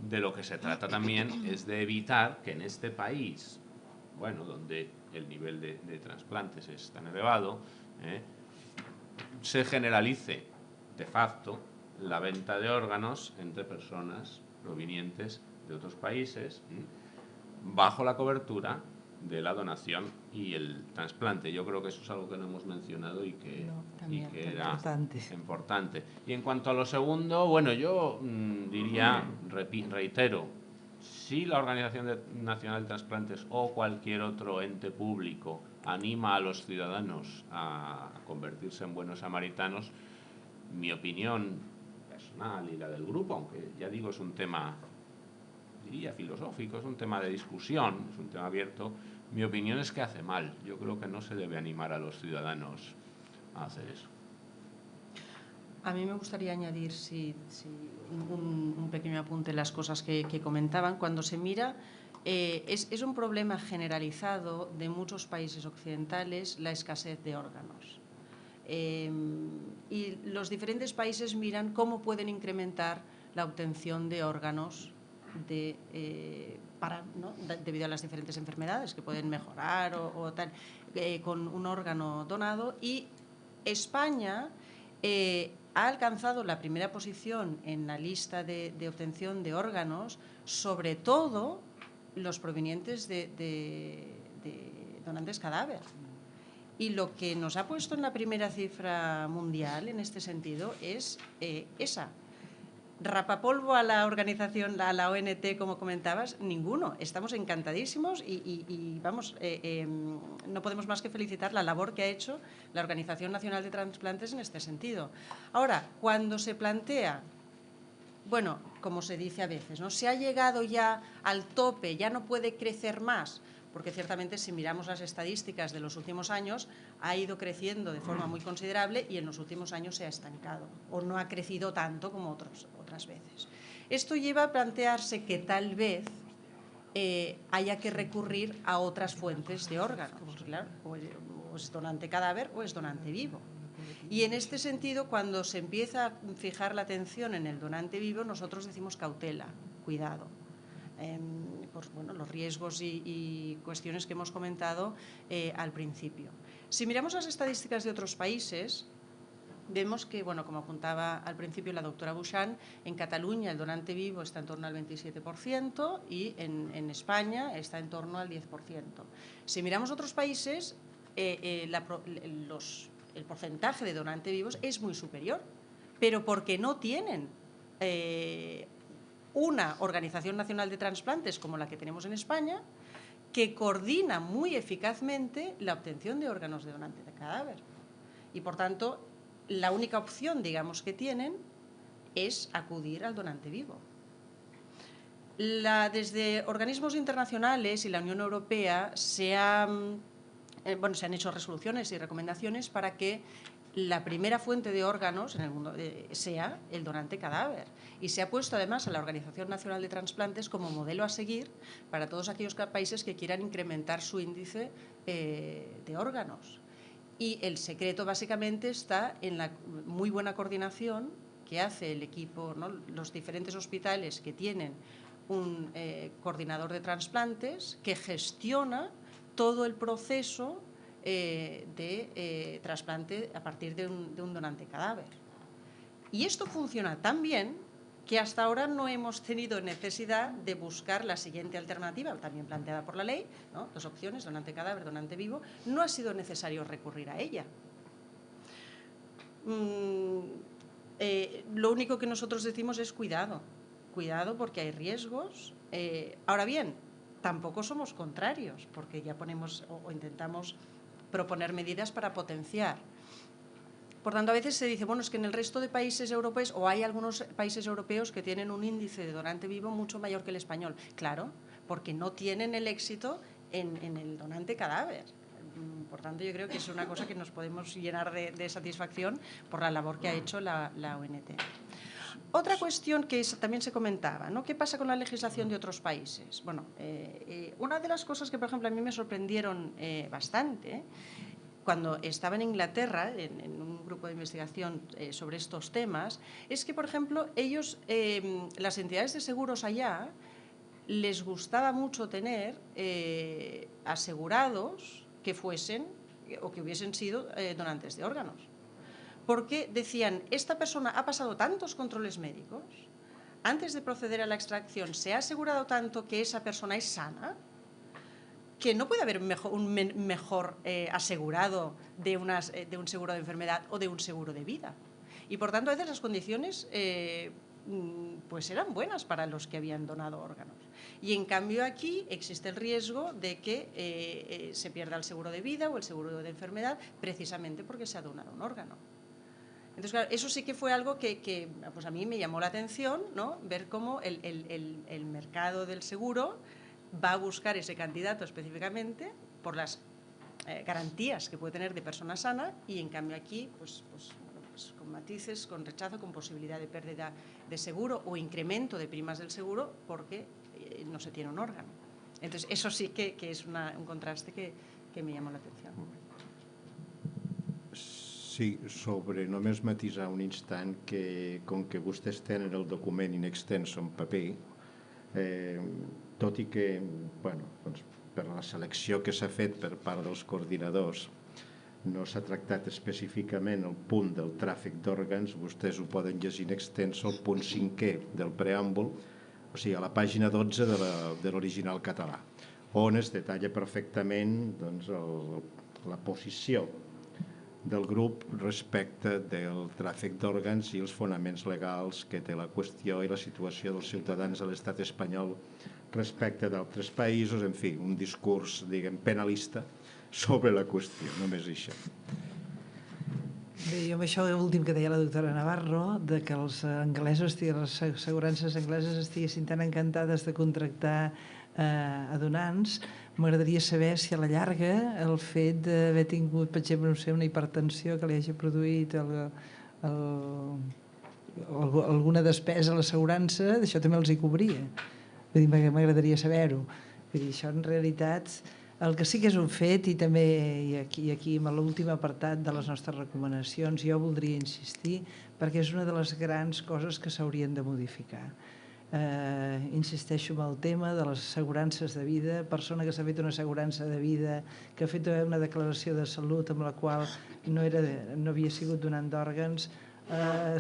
Speaker 2: de lo que se trata también es de evitar que en este país, bueno, donde el nivel de trasplantes es tan elevado, se generalice de facto la venta de órganos entre personas provenientes de otros países, bajo la cobertura de la donación y el trasplante. Yo creo que eso es algo que no hemos mencionado y que era importante. Y en cuanto a lo segundo, bueno, yo diría, reitero, si la Organización Nacional de Trasplantes o cualquier otro ente público anima a los ciudadanos a convertirse en buenos samaritanos, mi opinión personal y la del grupo, aunque ya digo es un tema, diría, filosófico, es un tema de discusión, es un tema abierto, mi opinión es que hace mal. Yo creo que no se debe animar a los ciudadanos a hacer eso.
Speaker 4: A mí me gustaría añadir un pequeño apunte en las cosas que comentaban. Cuando se mira, es un problema generalizado de muchos países occidentales la escasez de órganos. Y los diferentes países miran cómo pueden incrementar la obtención de órganos debido a las diferentes enfermedades que pueden mejorar o tal, con un órgano donado. Y España ha alcanzado la primera posición en la lista de obtención de órganos, sobre todo los provenientes de donantes cadáver. Y lo que nos ha puesto en la primera cifra mundial en este sentido es esa. Rapapolvo a la organización, a la ONT, como comentabas, ninguno. Estamos encantadísimos y vamos, no podemos más que felicitar la labor que ha hecho la Organización Nacional de Trasplantes en este sentido. Ahora, cuando se plantea, bueno, como se dice a veces, ¿no? Se ha llegado ya al tope, ya no puede crecer más, porque ciertamente si miramos las estadísticas de los últimos años ha ido creciendo de forma muy considerable y en los últimos años se ha estancado o no ha crecido tanto como otras veces. Esto lleva a plantearse que tal vez haya que recurrir a otras fuentes de órganos. Claro, o es donante cadáver o es donante vivo. Y en este sentido, cuando se empieza a fijar la atención en el donante vivo, nosotros decimos cautela, cuidado. Por los riesgos y cuestiones que hemos comentado al principio. Si miramos las estadísticas de otros países, vemos que, como apuntaba al principio la doctora Bouchan, en Cataluña el donante vivo está en torno al 27% y en España está en torno al 10%. Si miramos otros países, el porcentaje de donante vivos es muy superior, pero porque no tienen una Organización Nacional de Transplantes como la que tenemos en España, que coordina muy eficazmente la obtención de órganos de donante de cadáver. Y, por tanto, la única opción, digamos, que tienen es acudir al donante vivo. Desde organismos internacionales y la Unión Europea se han hecho resoluciones y recomendaciones para que la primera fuente de órganos en el mundo sea el donante cadáver. Y se ha puesto además a la Organización Nacional de Transplantes como modelo a seguir para todos aquellos países que quieran incrementar su índice de órganos. Y el secreto básicamente está en la muy buena coordinación que hace el equipo, los diferentes hospitales que tienen un coordinador de trasplantes que gestiona todo el proceso de trasplante a partir de un donante cadáver. Y esto funciona tan bien que hasta ahora no hemos tenido necesidad de buscar la siguiente alternativa, también planteada por la ley, dos opciones, donante cadáver, donante vivo. No ha sido necesario recurrir a ella. Lo único que nosotros decimos es cuidado porque hay riesgos. Ahora bien, tampoco somos contrarios, porque ya ponemos o intentamos proponer medidas para potenciar. Por tanto, a veces se dice, es que en el resto de países europeos, o hay algunos países europeos que tienen un índice de donante vivo mucho mayor que el español. Claro, porque no tienen el éxito en el donante cadáver. Por tanto, yo creo que es una cosa que nos podemos llenar de satisfacción por la labor que ha hecho la ONT. Otra cuestión que también se comentaba, ¿qué pasa con la legislación de otros países? Una de las cosas que, por ejemplo, a mí me sorprendieron bastante, cuando estaba en Inglaterra, en un grupo de investigación sobre estos temas, es que, por ejemplo, ellos, las entidades de seguros allá, les gustaba mucho tener asegurados que fuesen o que hubiesen sido donantes de órganos. Porque decían, esta persona ha pasado tantos controles médicos, antes de proceder a la extracción se ha asegurado tanto que esa persona es sana, que no puede haber un mejor asegurado de un seguro de enfermedad o de un seguro de vida. Y, por tanto, a veces las condiciones eran buenas para los que habían donado órganos. Y, en cambio, aquí existe el riesgo de que se pierda el seguro de vida o el seguro de enfermedad precisamente porque se ha donado un órgano. Entonces, claro, eso sí que fue algo que a mí me llamó la atención, ver cómo el mercado del seguro va a buscar ese candidato específicamente por las garantías que puede tener de persona sana y, en cambio, aquí, con matices, con rechazo, con posibilidad de pérdida de seguro o incremento de primas del seguro porque no se tiene un órgano. Entonces, eso sí que es un contraste que me llamó la atención.
Speaker 1: Sí, només matisar un instant que, com que vostès tenen el document in extenso en paper, tot i que, per la selecció que s'ha fet per part dels coordinadors, no s'ha tractat específicament el punt del tràfic d'òrgans, vostès ho poden llegir in extenso, el punt 5è del preàmbul, o sigui, a la pàgina 12 de l'original català, on es detalla perfectament la posició del grup respecte del tràfic d'òrgans i els fonaments legals que té la qüestió i la situació dels ciutadans de l'estat espanyol respecte d'altres països, en fi, un discurs, penalista sobre la qüestió, només això.
Speaker 3: Bé, jo amb això últim que deia la doctora Navarro, de que els anglesos, les assegurances angleses estiguessin tan encantades de contractar a donants, m'agradaria saber si a la llarga el fet d'haver tingut, per exemple, una hipertensió que li hagi produït alguna despesa a l'assegurança, això també els hi cobria. M'agradaria saber-ho. Això en realitat, el que sí que és un fet, i també aquí amb l'últim apartat de les nostres recomanacions, jo voldria insistir, perquè és una de les grans coses que s'haurien de modificar. Insisteixo en el tema de les assegurances de vida, persona que s'ha fet una assegurança de vida, que ha fet una declaració de salut amb la qual no havia sigut donant d'òrgans.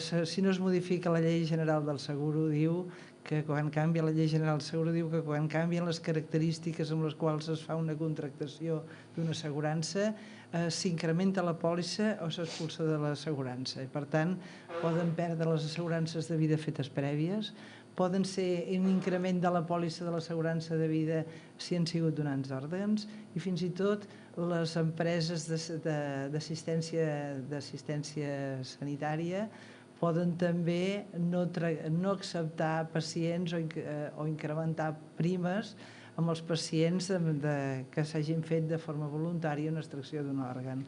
Speaker 3: Si no es modifica la llei general del seguro, diu que quan canvia la llei general del seguro, diu que quan canvien les característiques amb les quals es fa una contractació d'una assegurança, s'incrementa la pòlissa o s'expulsa de l'assegurança. Per tant, poden perdre les assegurances de vida fetes prèvies, poden ser un increment de la pòlissa de l'assegurança de vida si han sigut donants d'òrgans, i fins i tot les empreses d'assistència sanitària poden també no acceptar pacients o incrementar primes amb els pacients que s'hagin fet de forma voluntària una extracció d'un òrgan.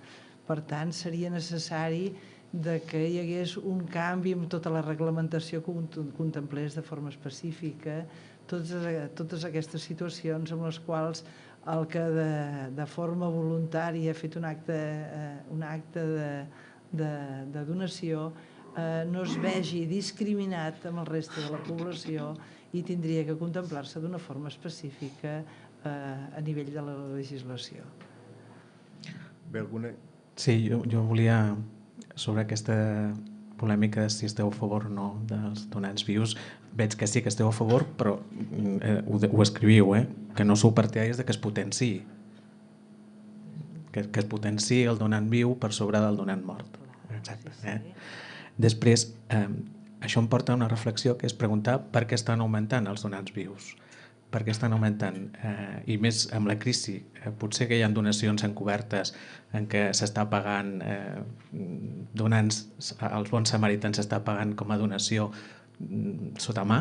Speaker 3: Per tant, seria necessari que hi hagués un canvi en tota la reglamentació que contemplés de forma específica totes aquestes situacions amb les quals el que de forma voluntària ha fet un acte de donació no es vegi discriminat amb el reste de la població i tindria que contemplar-se d'una forma específica a nivell de la legislació.
Speaker 1: Bé, alguna...
Speaker 8: Sí, jo volia, sobre aquesta polèmica de si esteu a favor o no dels donants vius, veig que sí que esteu a favor, però ho escriviu, que no sou partidaris de que es potenciï. Que es potenciï el donant viu per sobre del donant mort. Exacte. Després, això em porta a una reflexió, que és preguntar per què estan augmentant els donants vius. Per què estan augmentant? I més amb la crisi. Potser que hi ha donacions encobertes en què s'està pagant donants, els bons samaritans s'està pagant com a donació sota mà.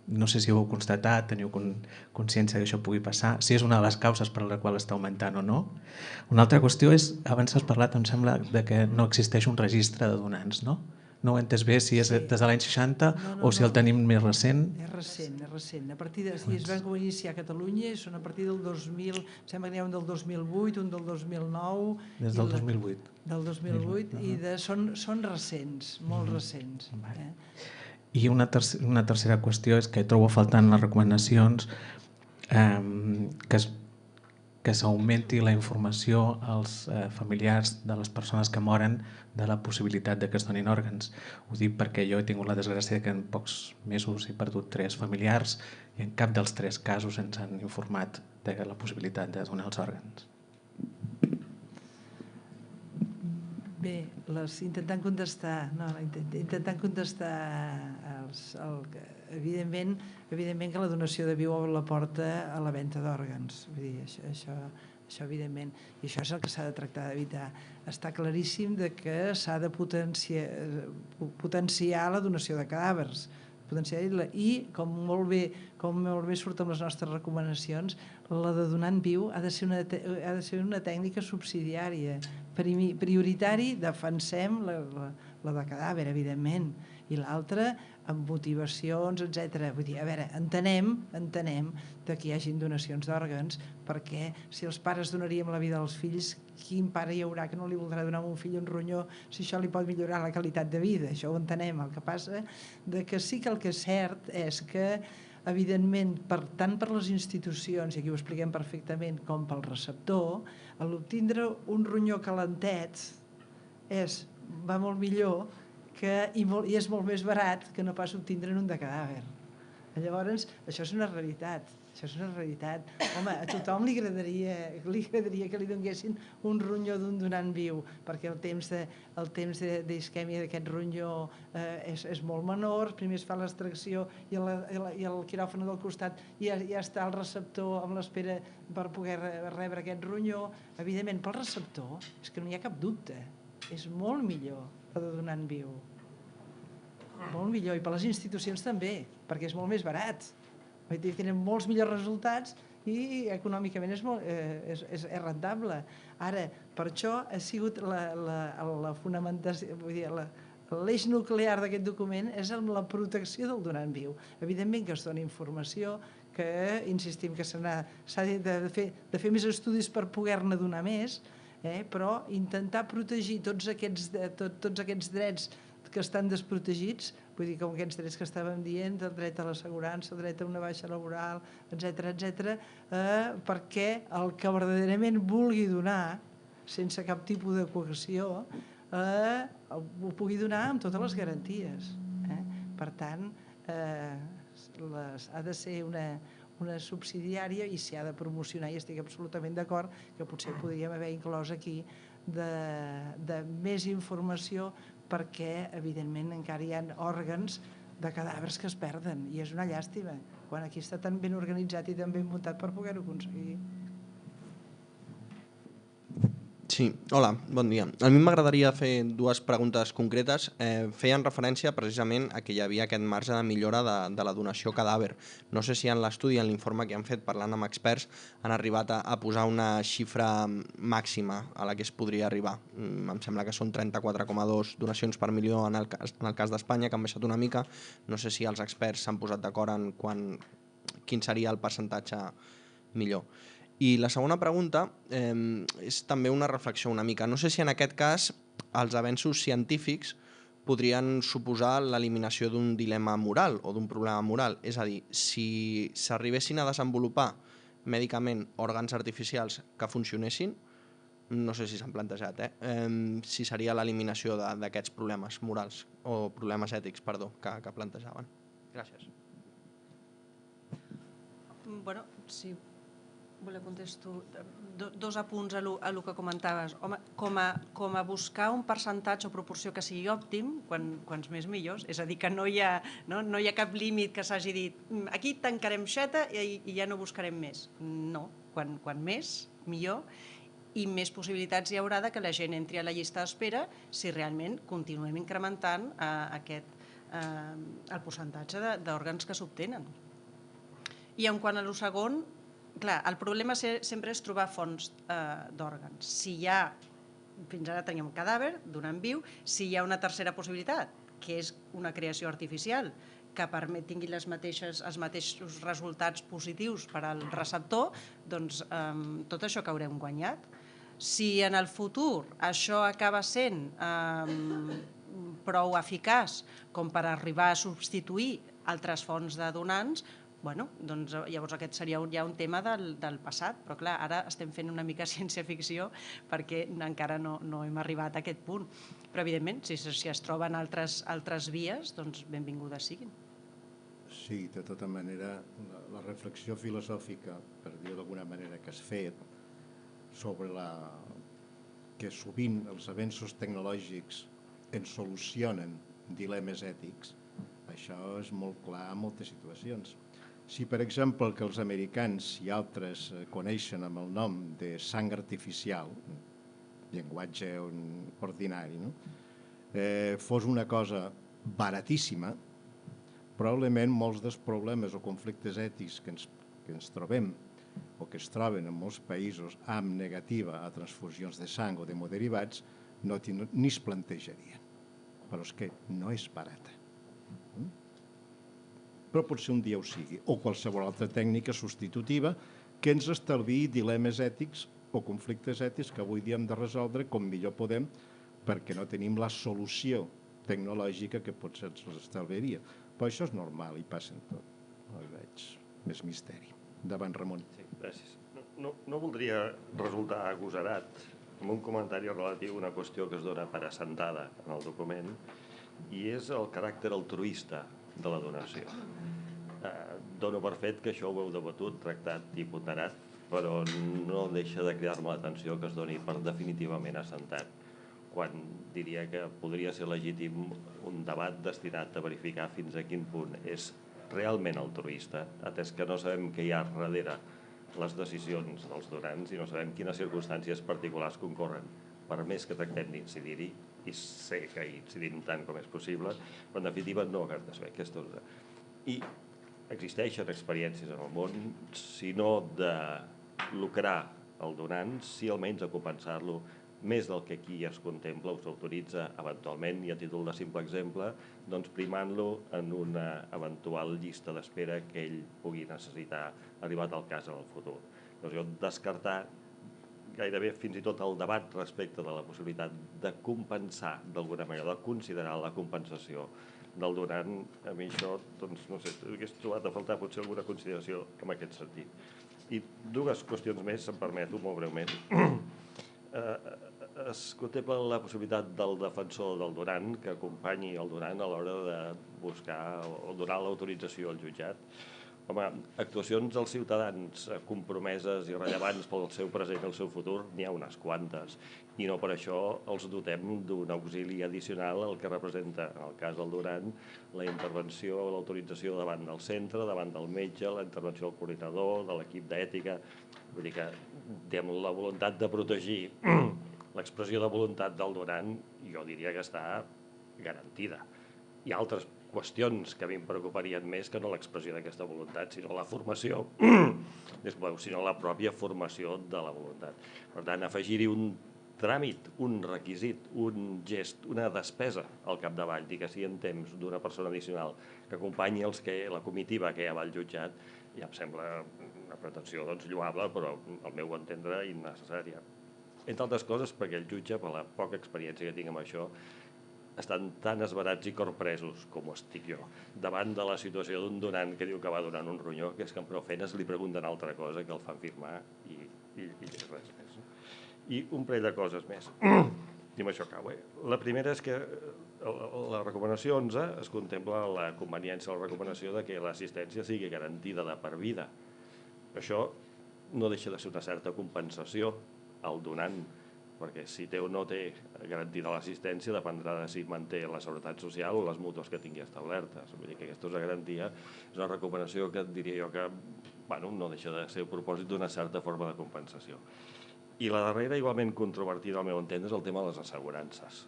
Speaker 8: No sé si ho heu constatat, teniu consciència que això pugui passar, si és una de les causes per la qual està augmentant o no. Una altra qüestió és, abans has parlat, em sembla, de que no existeix un registre de donants, no? No ho he entès bé si és des de l'any 60 o si el tenim més recent.
Speaker 3: És recent. A partir de... Si es van iniciar a Catalunya, són a partir del 2000, sembla que n'hi ha un del 2008, un del 2009...
Speaker 8: Des del 2008.
Speaker 3: Del 2008, i són recents, molt recents.
Speaker 8: I una tercera qüestió és que trobo faltant les recomanacions que s'augmenti la informació als familiars de les persones que moren de la possibilitat que es donin òrgans. Ho dic perquè jo he tingut la desgràcia que en pocs mesos he perdut 3 familiars i en cap dels 3 casos ens han informat de la possibilitat de donar els òrgans.
Speaker 3: Bé, intentant contestar, evidentment que la donació de viu obre la porta a la venda d'òrgans. Vull dir, això evidentment, i això és el que s'ha de tractar d'evitar. Està claríssim que s'ha de potenciar la donació de cadàvers, i com molt bé surt amb les nostres recomanacions, la de donant viu ha de ser una tècnica subsidiària. Prioritari, defensem la de cadàver, evidentment, i l'altra amb motivacions, etc. Vull dir, a veure, entenem que hi hagin donacions d'òrgans, perquè si els pares donaríem la vida als fills, quin pare hi haurà que no li voldrà donar a un fill un ronyó si això li pot millorar la qualitat de vida? Això ho entenem. El que passa que sí que el que és cert és que, evidentment, tant per les institucions, i aquí ho expliquem perfectament, com pel receptor, l'obtindre un ronyó calentet va molt millor i és molt més barat que no pas obtindre'n un de cadàver. Llavors, això és una realitat. Home, a tothom li agradaria que li donguessin un ronyó d'un donant viu, perquè el temps d'isquèmia d'aquest ronyó és molt menor, primer es fa l'extracció i el quiròfan del costat ja està el receptor amb l'espera per poder rebre aquest ronyó. Evidentment, pel receptor és que no hi ha cap dubte, és molt millor la de donant viu. Molt millor, i per les institucions també, perquè és molt més barat. Tenen molts millors resultats i econòmicament és rentable. Ara, per això ha sigut la fonamentació, vull dir, l'eix nuclear d'aquest document és la protecció del donant viu. Evidentment que es dona informació, que insistim que s'ha de fer més estudis per poder-ne donar més, però intentar protegir tots aquests drets que estan desprotegits, vull dir, com aquests drets que estàvem dient, el dret a l'assegurança, el dret a una baixa laboral, etc., perquè el que verdaderament vulgui donar, sense cap tipus de coacció, ho pugui donar amb totes les garanties. Per tant, ha de ser una subsidiària i s'hi ha de promocionar, i estic absolutament d'acord que potser podríem haver inclòs aquí de més informació, perquè evidentment encara hi ha òrgans de cadàvers que es perden i és una llàstima quan aquí està tan ben organitzat i tan ben muntat per poder-ho aconseguir.
Speaker 9: Sí, hola, bon dia. A mi m'agradaria fer dues preguntes concretes. Feien referència precisament a que hi havia aquest marge de millora de la donació cadàver. No sé si en l'estudi, en l'informe que han fet parlant amb experts, han arribat a posar una xifra màxima a la que es podria arribar. Em sembla que són 34,2 donacions per milió en el cas d'Espanya, que han baixat una mica. No sé si els experts s'han posat d'acord en quin seria el percentatge millor. I la segona pregunta és també una reflexió una mica. No sé si en aquest cas els avenços científics podrien suposar l'eliminació d'un dilema moral o d'un problema moral. És a dir, si s'arribessin a desenvolupar mèdicament òrgans artificials que funcionessin, no sé si s'han plantejat, si seria l'eliminació d'aquests problemes morals o problemes ètics, perdó, que plantejaven. Gràcies.
Speaker 4: Bueno, sí. Volia contesto dos apunts a lo que comentaves. Home, com a buscar un percentatge o proporció que sigui òptim, quants més millors, és a dir, que no hi ha cap límit que s'hagi dit aquí tancarem xeta i ja no buscarem més. No, quan més, millor, i més possibilitats hi haurà que la gent entri a la llista d'espera si realment continuem incrementant el percentatge d'òrgans que s'obtenen. I en quant a lo segon, clar, el problema sempre és trobar fonts d'òrgans. Si hi ha, fins ara teníem un cadàver donant viu, si hi ha una tercera possibilitat, que és una creació artificial, que tingui els mateixos resultats positius per al receptor, doncs tot això que haurem guanyat. Si en el futur això acaba sent prou eficaç com per arribar a substituir altres fonts de donants, doncs llavors aquest seria ja un tema del passat, però clar, ara estem fent una mica ciència-ficció perquè encara no hem arribat a aquest punt. Però evidentment, si es troben altres vies, doncs benvingudes siguin.
Speaker 1: Sí, de tota manera, la reflexió filosòfica, per dir d'alguna manera, que has fet sobre que sovint els avenços tecnològics ens solucionen dilemes ètics, això és molt clar en moltes situacions. Si, per exemple, el que els americans i altres coneixen amb el nom de sang artificial, llenguatge ordinari, fos una cosa baratíssima, probablement molts dels problemes o conflictes ètics que ens trobem o que es troben en molts països amb negativa a transfusions de sang o d'hemoderivats ni es plantejarien. Però és que no és barata. Però potser un dia ho sigui, o qualsevol altra tècnica substitutiva que ens estalviï dilemes ètics o conflictes ètics que avui dia hem de resoldre com millor podem perquè no tenim la solució tecnològica que potser ens estalviaria. Però això és normal i passa en tot. No hi veig més misteri. Davant, Ramon.
Speaker 10: Sí, gràcies. No voldria resultar agosarat amb un comentari relatiu a una qüestió que es dona per assentada en el document i és el caràcter altruista de la donació. Dono per fet que això ho heu debatut, tractat i ponderat, però no deixa de cridar-me l'atenció que es doni per definitivament assentat, quan diria que podria ser legítim un debat destinat a verificar fins a quin punt és realment altruista, atès que no sabem què hi ha darrere les decisions dels donants i no sabem quines circumstàncies particulars concorren. Per més que tractem d'incidir-hi, i sé que hi incidim tant com és possible, però en definitiva no acabem de saber aquesta cosa. I existeixen experiències en el món, si no de lucrar el donant, si almenys de compensar-lo més del que aquí es contempla o s'autoritza eventualment, i a títol de simple exemple, doncs primant-lo en una eventual llista d'espera que ell pugui necessitar arribat al cas en el futur. Doncs jo descartar gairebé fins i tot el debat respecte de la possibilitat de compensar d'alguna manera, de considerar la compensació del donant, a mi això, doncs, no sé, hauria trobat a faltar potser alguna consideració en aquest sentit. I dues qüestions més, si em permeto, molt breument. Es contempla la possibilitat del defensor del donant que acompanyi el donant a l'hora de buscar o donar l'autorització al jutjat. Home, actuacions dels ciutadans compromeses i rellevants pel seu present i el seu futur n'hi ha unes quantes, i no per això els dotem d'un auxili addicional al que representa, en el cas del donant, la intervenció o l'autorització davant del centre, davant del metge, la intervenció del coordinador, de l'equip d'ètica. Vull dir que la voluntat de protegir l'expressió de voluntat del donant, jo diria que està garantida. Hi ha altres qüestions que a mi em preocuparien més que no l'expressió d'aquesta voluntat, sinó la formació, sinó la pròpia formació de la voluntat. Per tant, afegir-hi un tràmit, un requisit, un gest, una despesa al capdavall, diguéssim, en temps d'una persona addicional que acompanyi la comitiva que ja va al jutjat, ja em sembla una pretensió lloable, però al meu entendre innecessària. Entre altres coses perquè el jutge, per la poca experiència que tinc amb això, estan tan esbarats i corpresos com ho estic jo, davant de la situació d'un donant que diu que va donant un ronyó, que és que amb prou feines li pregunten altra cosa que el fan firmar i res més. I un parell de coses més. I amb això acabo. La primera és que la recomanació 11 es contempla la conveniència de la recomanació de que l'assistència sigui garantida de per vida. Això no deixa de ser una certa compensació al donant, perquè si té o no té garantida l'assistència dependrà de si manté la seguretat social o les mútues que tingui establertes. Vull dir que aquesta és una garantia, és una recomanació que diria jo que no deixa de ser el propòsit d'una certa forma de compensació. I la darrera, igualment controvertida al meu entendre, és el tema de les assegurances.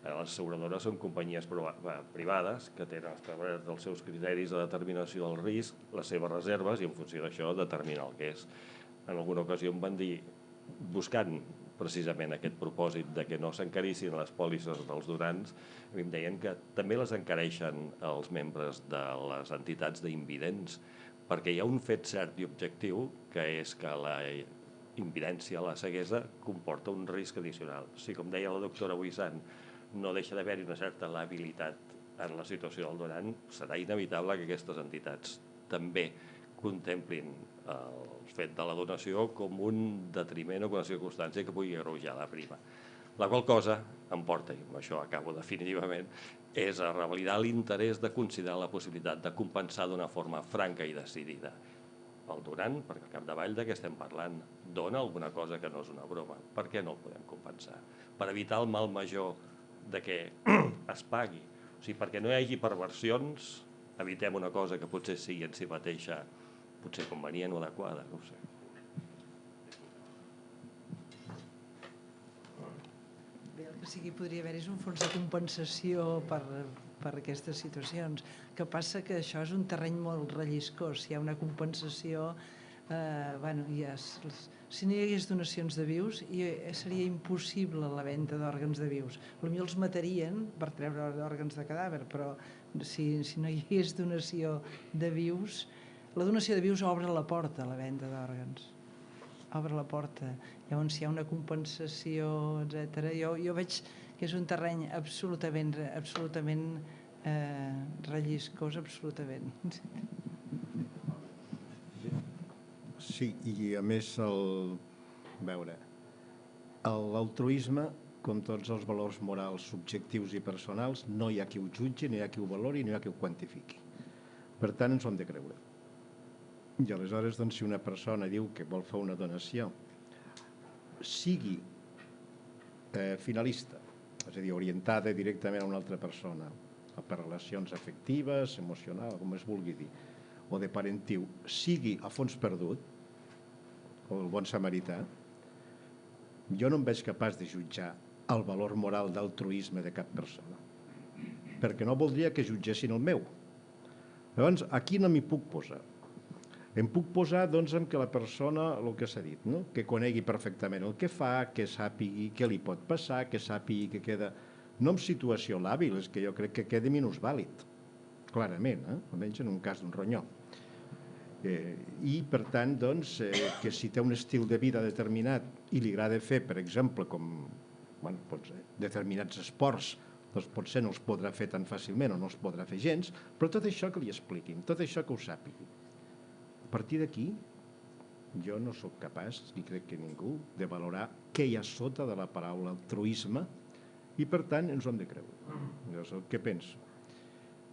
Speaker 10: Les asseguradores són companyies privades que tenen establerts els seus criteris de determinació del risc, les seves reserves, i en funció d'això determina el que és. En alguna ocasió em van dir, buscant precisament aquest propòsit de que no s'encarissin les pòlisses dels donants, em deien que també les encareixen els membres de les entitats d'invidents, perquè hi ha un fet cert i objectiu, que és que la invidència, la ceguesa, comporta un risc addicional. Si, com deia la doctora Buisant, no deixa d'haver-hi una certa labilitat en la situació del donant, serà inevitable que aquestes entitats també contemplin el fet de la donació com un detriment o una circumstància que pugui agreujar la prima. La qual cosa em porta, i amb això acabo definitivament, és a revalidar l'interès de considerar la possibilitat de compensar d'una forma franca i decidida el donant, perquè al capdavall de què estem parlant? Dona alguna cosa que no és una broma. Per què no el podem compensar? Per evitar el mal major de que es pagui. O sigui, perquè no hi hagi perversions, evitem una cosa que potser sigui en si mateixa potser convenient o adequada, no ho sé.
Speaker 3: Bé, el que sigui podria haver és un fons de compensació per aquestes situacions. El que passa que això és un terreny molt relliscós. Hi ha una compensació... si no hi hagués donacions de vius, seria impossible la venda d'òrgans de vius. Potser els matarien per treure òrgans de cadàver, però si no hi hagués donació de vius... La donació de vius obre la porta a la venda d'òrgans. Obre la porta. Llavors, si hi ha una compensació, etc. Jo veig que és un terreny absolutament relliscós, absolutament.
Speaker 1: Sí, i a més l'altruisme, com tots els valors morals subjectius i personals, no hi ha qui ho jutgi, no hi ha qui ho valori, no hi ha qui ho quantifiqui. Per tant, ens ho hem de creure. I aleshores, doncs, si una persona diu que vol fer una donació, sigui finalista, és a dir, orientada directament a una altra persona, per relacions afectives, emocionals, com es vulgui dir, o de parentiu, sigui a fons perdut, o el bon samarità, jo no em veig capaç de jutjar el valor moral d'altruisme de cap persona, perquè no voldria que jutgessin el meu. Llavors, aquí no m'hi puc posar. Em puc posar doncs, en que la persona, el que s'ha dit, no? Que conegui perfectament el que fa, que sàpigui què li pot passar, que sàpigui que queda... No en situació làbil, és que jo crec que queda minusvàlid, clarament, almenys en un cas d'un ronyó. I, per tant, doncs, que si té un estil de vida determinat i li agrada fer, per exemple, com determinats esports, doncs potser no els podrà fer tan fàcilment o no els podrà fer gens, però tot això que li expliquin, tot això que ho sàpigui. A partir d'aquí, jo no sóc capaç, i crec que ningú, de valorar què hi ha sota de la paraula altruisme i, per tant, ens ho hem de creure. Jo és el que penso.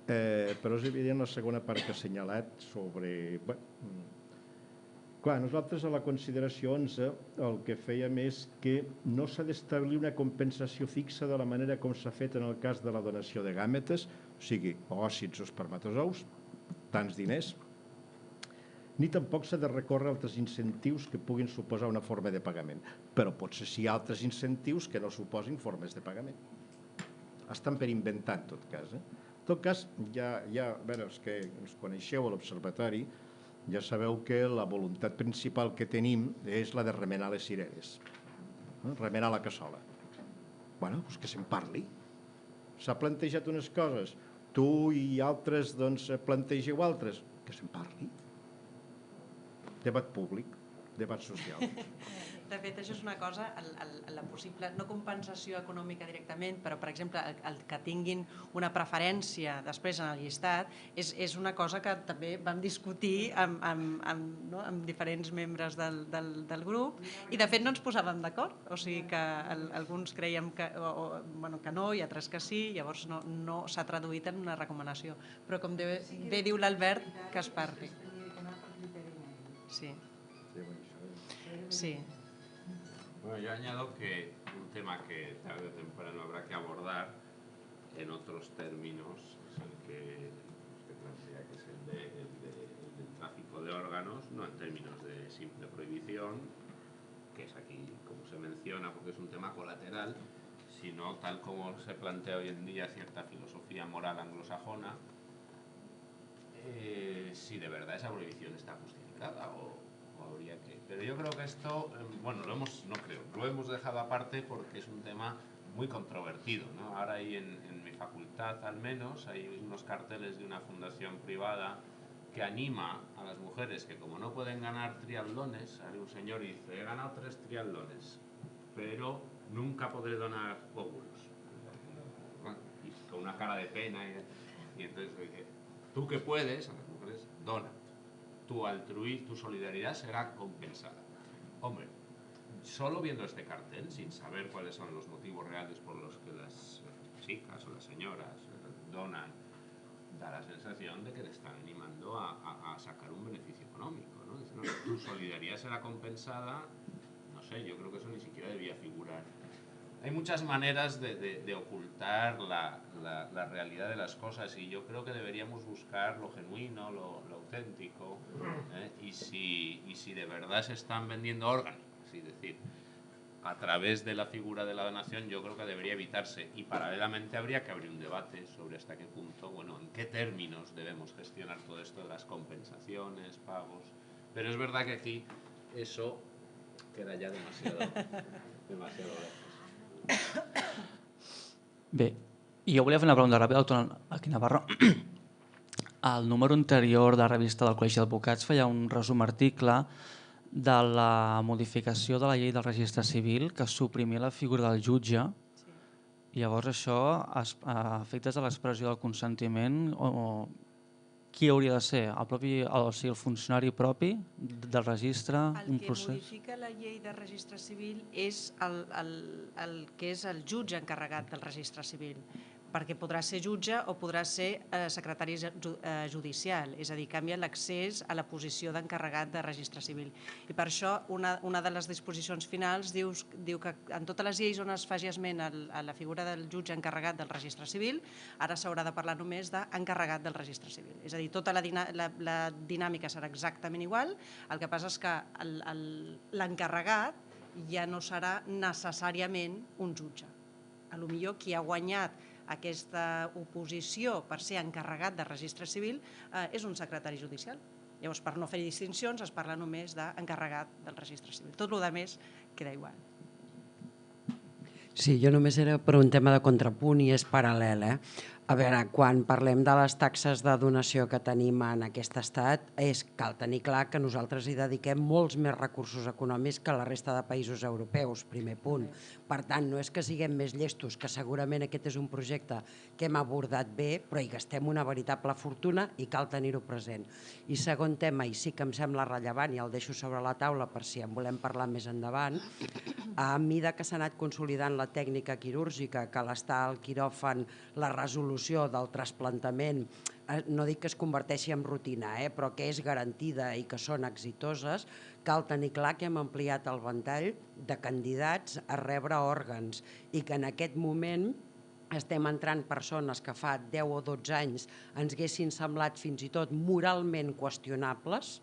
Speaker 1: Però és evident la segona part que ha assenyalat sobre... Clar, nosaltres a la consideració 11 el que fèiem és que no s'ha d'establir una compensació fixa de la manera com s'ha fet en el cas de la donació de gàmetes, o sigui, òcits o espermatozous, tants diners, ni tampoc s'ha de recórrer a altres incentius que puguin suposar una forma de pagament. Però potser sí hi ha altres incentius que no suposin formes de pagament. Estan per inventar, en tot cas. En tot cas, ja a veure, els que ens coneixeu a l'Observatori, ja sabeu que la voluntat principal que tenim és la de remenar les cireres, remenar la cassola. Bueno, doncs que se'n parli. S'ha plantejat unes coses, tu i altres doncs plantegeu altres, que se'n parli. Debat públic, debat social.
Speaker 4: De fet, això és una cosa, la possible, no compensació econòmica directament, però, per exemple, el que tinguin una preferència després en el llistat, és una cosa que també vam discutir amb diferents membres del grup i, de fet, no ens posàvem d'acord. O sigui que alguns creiem que no i altres que sí, llavors no s'ha traduït en una recomanació. Però, com bé diu l'Albert, que es parli. Sí. Sí.
Speaker 2: Bueno, yo añado que un tema que tarde o temprano habrá que abordar en otros términos es el que usted plantea, que es el del tráfico de órganos, no en términos de simple prohibición, que es aquí como se menciona porque es un tema colateral, sino tal como se plantea hoy en día cierta filosofía moral anglosajona, si de verdad esa prohibición está justificada o habría que... Pero yo creo que esto, bueno, lo hemos dejado aparte porque es un tema muy controvertido, ¿no? Ahora hay en mi facultad, al menos, hay unos carteles de una fundación privada que anima a las mujeres que, como no pueden ganar triatlones, hay un señor y dice, he ganado 3 triatlones, pero nunca podré donar óvulos. Y con una cara de pena, y entonces dice, tú que puedes, a las mujeres, dona. Tu altruismo, tu solidaridad será compensada. Hombre, solo viendo este cartel, sin saber cuáles son los motivos reales por los que las chicas o las señoras donan, da la sensación de que le están animando a sacar un beneficio económico, ¿no? Dicen, no, tu solidaridad será compensada, no sé, yo creo que eso ni siquiera debía figurar. Hay muchas maneras de ocultar la realidad de las cosas y yo creo que deberíamos buscar lo genuino, lo auténtico, y si de verdad se están vendiendo órganos, es decir, a través de la figura de la donación, yo creo que debería evitarse y paralelamente habría que abrir un debate sobre hasta qué punto, bueno, en qué términos debemos gestionar todo esto de las compensaciones, pagos, pero es verdad que aquí eso queda ya demasiado lejos.
Speaker 11: Bé, jo volia fer una pregunta ràpida al doctor Aquí Navarro. Al número anterior de la revista del Col·legi d'Advocats feia un resum article de la modificació de la llei del registre civil que suprimia la figura del jutge. Llavors això, a efectes de l'expressió del consentiment, qui hauria de ser? El funcionari propi del registre?
Speaker 4: El que modifica la llei de registre civil és el que és el jutge encarregat del registre civil, perquè podrà ser jutge o podrà ser secretari judicial, és a dir, canvia l'accés a la posició d'encarregat de registre civil. I per això una de les disposicions finals diu que en totes les lleis on es faci esment a la figura del jutge encarregat del registre civil, ara s'haurà de parlar només d'encarregat del registre civil. És a dir, tota la dinàmica serà exactament igual, el que passa és que l'encarregat ja no serà necessàriament un jutge. Potser qui ha guanyat aquesta oposició per ser encarregat de registre civil és un secretari judicial. Llavors, per no fer distincions, es parla només d'encarregat del registre civil. Tot el més queda igual.
Speaker 12: Sí, jo només era per un tema de contrapunt i és paral·lel. A veure, quan parlem de les taxes de donació que tenim en aquest estat, cal tenir clar que nosaltres hi dediquem molts més recursos econòmics que la resta de països europeus, primer punt. Per tant, no és que siguem més llestos, que segurament aquest és un projecte que hem abordat bé, però hi gastem una veritable fortuna i cal tenir-ho present. I segon tema, i sí que em sembla rellevant, i el deixo sobre la taula per si en volem parlar més endavant, a mesura que s'ha anat consolidant la tècnica quirúrgica, que l'estar al quiròfan, la resolució del trasplantament, no dic que es converteixi en rutina, però que és garantida i que són exitoses, cal tenir clar que hem ampliat el ventall de candidats a rebre òrgans i que en aquest moment estem entrant persones que fa 10 o 12 anys ens haguessin semblat fins i tot moralment qüestionables,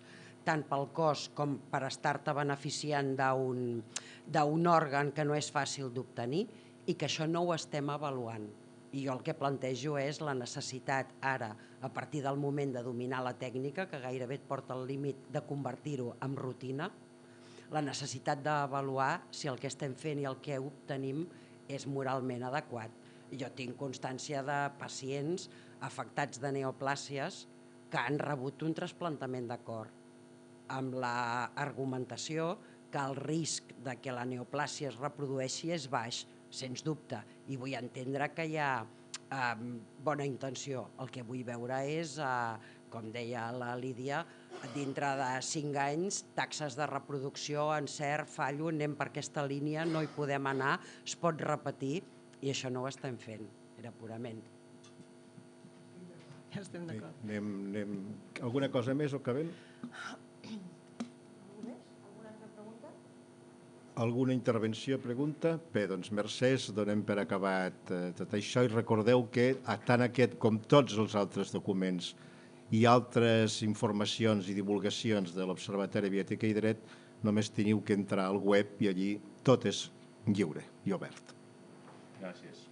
Speaker 12: tant pel cost com per estar-te beneficiant d'un òrgan que no és fàcil d'obtenir i que això no ho estem avaluant. I jo el que plantejo és la necessitat ara, a partir del moment de dominar la tècnica, que gairebé et porta al límit de convertir-ho en rutina, la necessitat d'avaluar si el que estem fent i el que obtenim és moralment adequat. Jo tinc constància de pacients afectats de neoplàsies que han rebut un trasplantament de cor, amb l'argumentació que el risc de que la neoplàsia es reprodueixi és baix, sens dubte, i vull entendre que hi ha bona intenció. El que vull veure és, com deia la Lídia, dintre de 5 anys, taxes de reproducció, encert, fallo, anem per aquesta línia, no hi podem anar, es pot repetir, i això no ho estem fent, era purament.
Speaker 4: Ja estem d'acord.
Speaker 1: Alguna cosa més o acabem? Alguna intervenció, pregunta? Bé, doncs mercès, donem per acabat tot això i recordeu que tant aquest com tots els altres documents i altres informacions i divulgacions de l'Observatori Biètica i Dret només teniu que entrar al web i allí tot és lliure i obert.
Speaker 2: Gràcies.